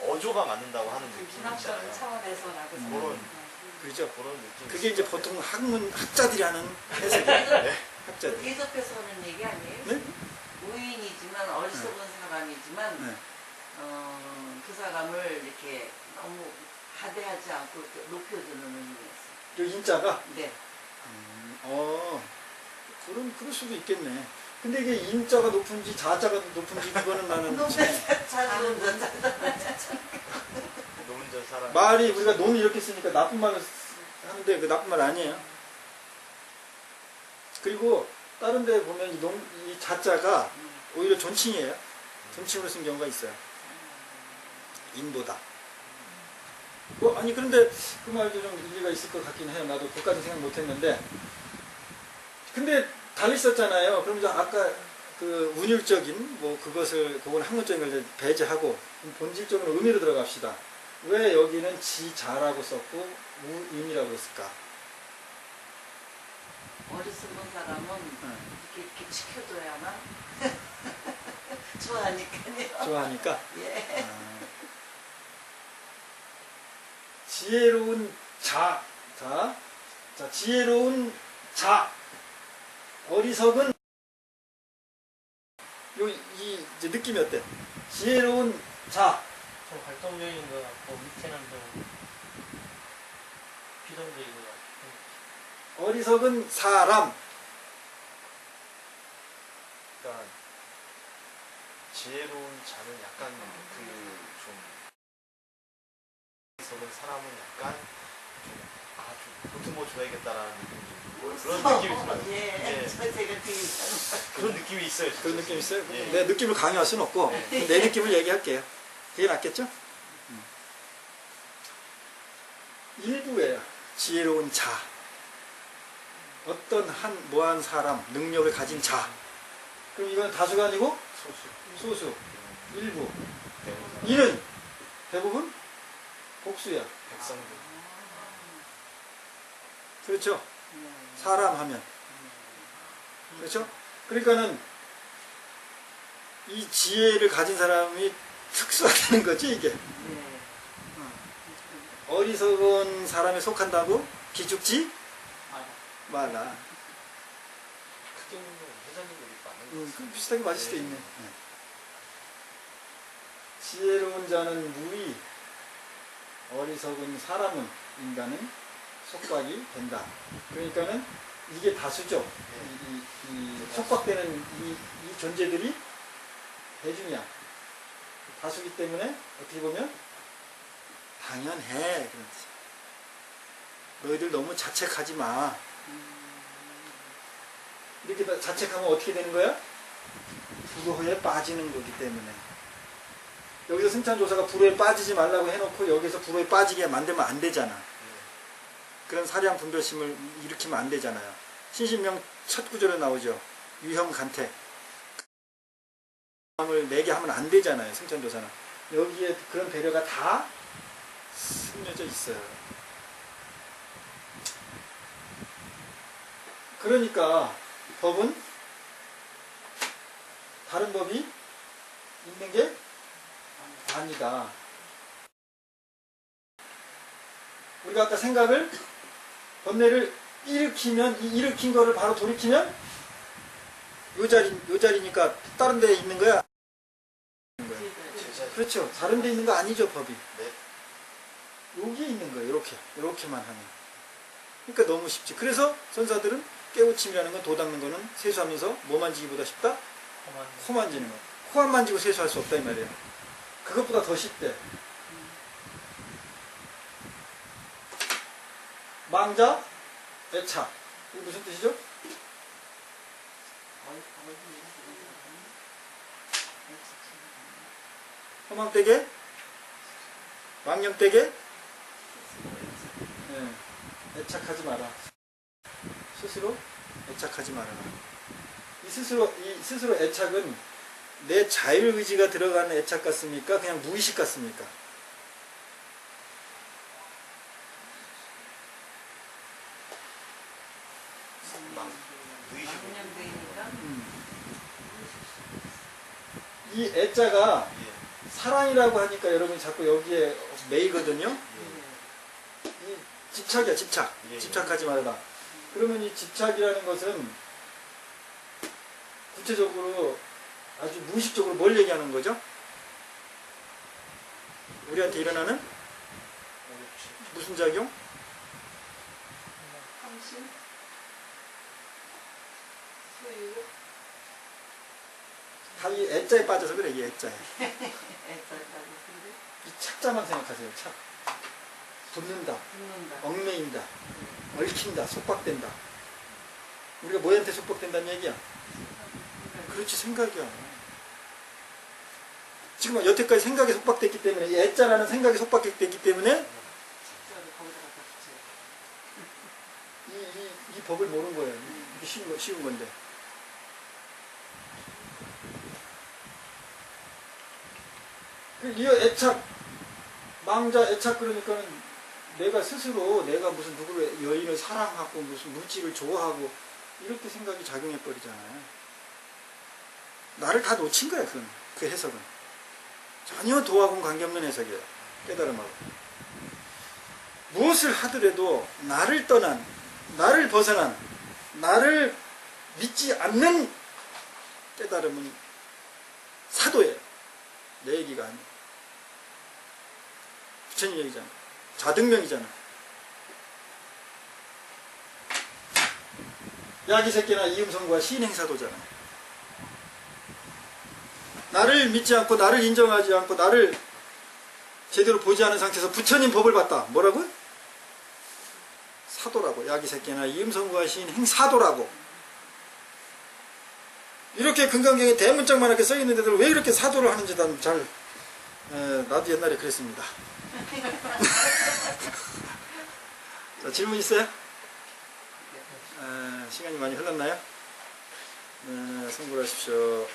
어조가 맞는다고 하는 느낌이 있잖아요. 차원에서 나고 그런 그죠? 그런 느낌. 그게 이제 보통 학자들이 하는 해석이에요. 네. 학자들. 계속해서 하는 얘기 아니에요? 네? 우인이지만 어리석은 사람이지만 네. 그 사람을 이렇게 너무 하대하지 않고 이렇게 높여주는 의미였어요. 그 인자가? 네. 그 그럴 수도 있겠네. 근데 이게 인자가 높은지 자자가 높은지 그거는 나는 자주 너무 혼자 살아. 말이 우리가 논을 이렇게 쓰니까 나쁜 말을 하는데 그 나쁜 말 아니에요. 그리고 다른 데 보면 이 자자가 오히려 존칭이에요. 존칭으로 쓴 경우가 있어요. 인보다. 아니 그런데 그 말도 좀 일리가 있을 것 같긴 해요. 나도 그것까지 생각 못했는데. 근데 달리 썼잖아요. 그럼 이제 아까 그 운율적인 그건 학문적인 걸 배제하고 본질적으로 의미로 들어갑시다. 왜 여기는 지자라고 썼고 우임이라고 했을까? 어리석은 사람은 이렇게 지켜줘야만 좋아하니까요. 좋아하니까. 예. 지혜로운 자, 지혜로운 자, 어리석은 이제 느낌이 어때? 지혜로운 자, 좀 활동적인 것 같고 밑에는 좀 비동적인 것 같고. 어리석은 사람. 그러니까 지혜로운 자는 약간 좀 어리석은 사람은 약간 좀 보듬어줘야겠다라는 그런 느낌이 들어요. 예. 제가 되게 그런 느낌이 있어요. 진짜. 그런 느낌 있어요? 예. 내 느낌을 강요할 수는 없고 내 느낌을 얘기할게요. 그게 낫겠죠? 일부예요. 지혜로운 자. 어떤 뭐한 사람, 능력을 가진 자. 그럼 이건 다수가 아니고 소수. 일부. 이는 대부분 복수야. 백성들. 그렇죠? 사람 하면. 그렇죠? 그러니까는 이 지혜를 가진 사람이 특수화되는 거지 이게. 어리석은 사람에 속한다고 기죽지 말라. 크게 보면 회장님이 맞는 것 그 비슷하게 맞을 수도 있네. 지혜로운 자는 무의, 어리석은 사람은 인간은 속박이 된다. 그러니까는 이게 다수죠. 이 속박되는 이 존재들이 대중이야. 다수기 때문에 어떻게 보면 당연해. 그런 뜻이야. 너희들 너무 자책하지 마. 이렇게 자책하면 어떻게 되는 거야? 불호에 빠지는 거기 때문에. 여기서 승찬조사가 불호에 빠지지 말라고 해놓고 여기서 불호에 빠지게 만들면 안 되잖아. 그런 사량 분별심을 일으키면 안 되잖아요. 신신명 첫 구절에 나오죠. 유형 간택. 을 내게 하면 안 되잖아요. 승찬조사는. 여기에 그런 배려가 다 스며져 있어요. 그러니까 법은 다른 법이 있는 게 아니다. 우리가 아까 생각을 번뇌를 일으키면 이 일으킨 거를 바로 돌이키면 요 자리니까 다른 데에 있는 거야. 그렇죠. 다른 데 있는 거 아니죠, 법이. 네. 여기에 있는 거예요. 이렇게만 하면. 그러니까 너무 쉽지. 그래서 선사들은 깨우침이라는 건 도닦는 거는 세수하면서 뭐 만지기보다 쉽다? 코 만지는 거. 코 안 만지고 세수할 수 없다 이 말이에요. 그것보다 더 쉽대. 망자, 애착. 이게 무슨 뜻이죠? 허망되게, 망령되게, 애착하지 마라. 스스로 애착하지 마라. 이 스스로 애착은 내 자율의지가 들어가는 애착 같습니까? 그냥 무의식 같습니까? 이 애자가 사랑이라고 하니까 여러분이 자꾸 여기에 매이거든요. 이 집착이야, 집착. 집착하지 말라. 그러면 이 집착이라는 것은 구체적으로 아주 무의식적으로 뭘 얘기하는 거죠? 우리한테 일어나는 무슨 작용? 함심, 소유, 다 이 애자에 빠져서 그래, 이 애자에. 애착하고 이 착자만 생각하세요, 착. 붙는다, 붙는다. 얽매인다, 얽힌다, 속박된다. 우리가 뭐한테 속박된다는 얘기야? 그렇지, 생각이야. 지금 여태까지 생각에 속박됐기 때문에, 이 애자라는 생각에 속박됐기 때문에 진짜로 거기다 갖다 붙여요. 이 법을 모르는 거예요. 이게 쉬운 건데. 이 애착, 망자 애착, 그러니까는 내가 스스로 내가 무슨 누구를 여인을 사랑하고 무슨 물질을 좋아하고 이렇게 생각이 작용해 버리잖아요. 나를 다 놓친 거야, 그건. 그 해석은 전혀 도하고는 관계없는 해석이에요. 깨달음하고. 무엇을 하더라도 나를 떠난, 나를 벗어난, 나를 믿지 않는 깨달음은 사도예요. 내 얘기가 아니에요. 부처님 얘기잖아. 자등명이잖아. 야기새끼나 이음성과 시인행사도잖아. 나를 믿지 않고 나를 인정하지 않고 나를 제대로 보지 않은 상태에서 부처님 법을 봤다. 뭐라고? 사도라고. 야기새끼나 이음성과 시인행사도라고. 이렇게 금강경에 대문짝만하게 써있는데도 왜 이렇게 사도를 하는지 난 잘, 나도 옛날에 그랬습니다. 자, 질문 있어요? 시간이 많이 흘렀나요? 성불하십시오.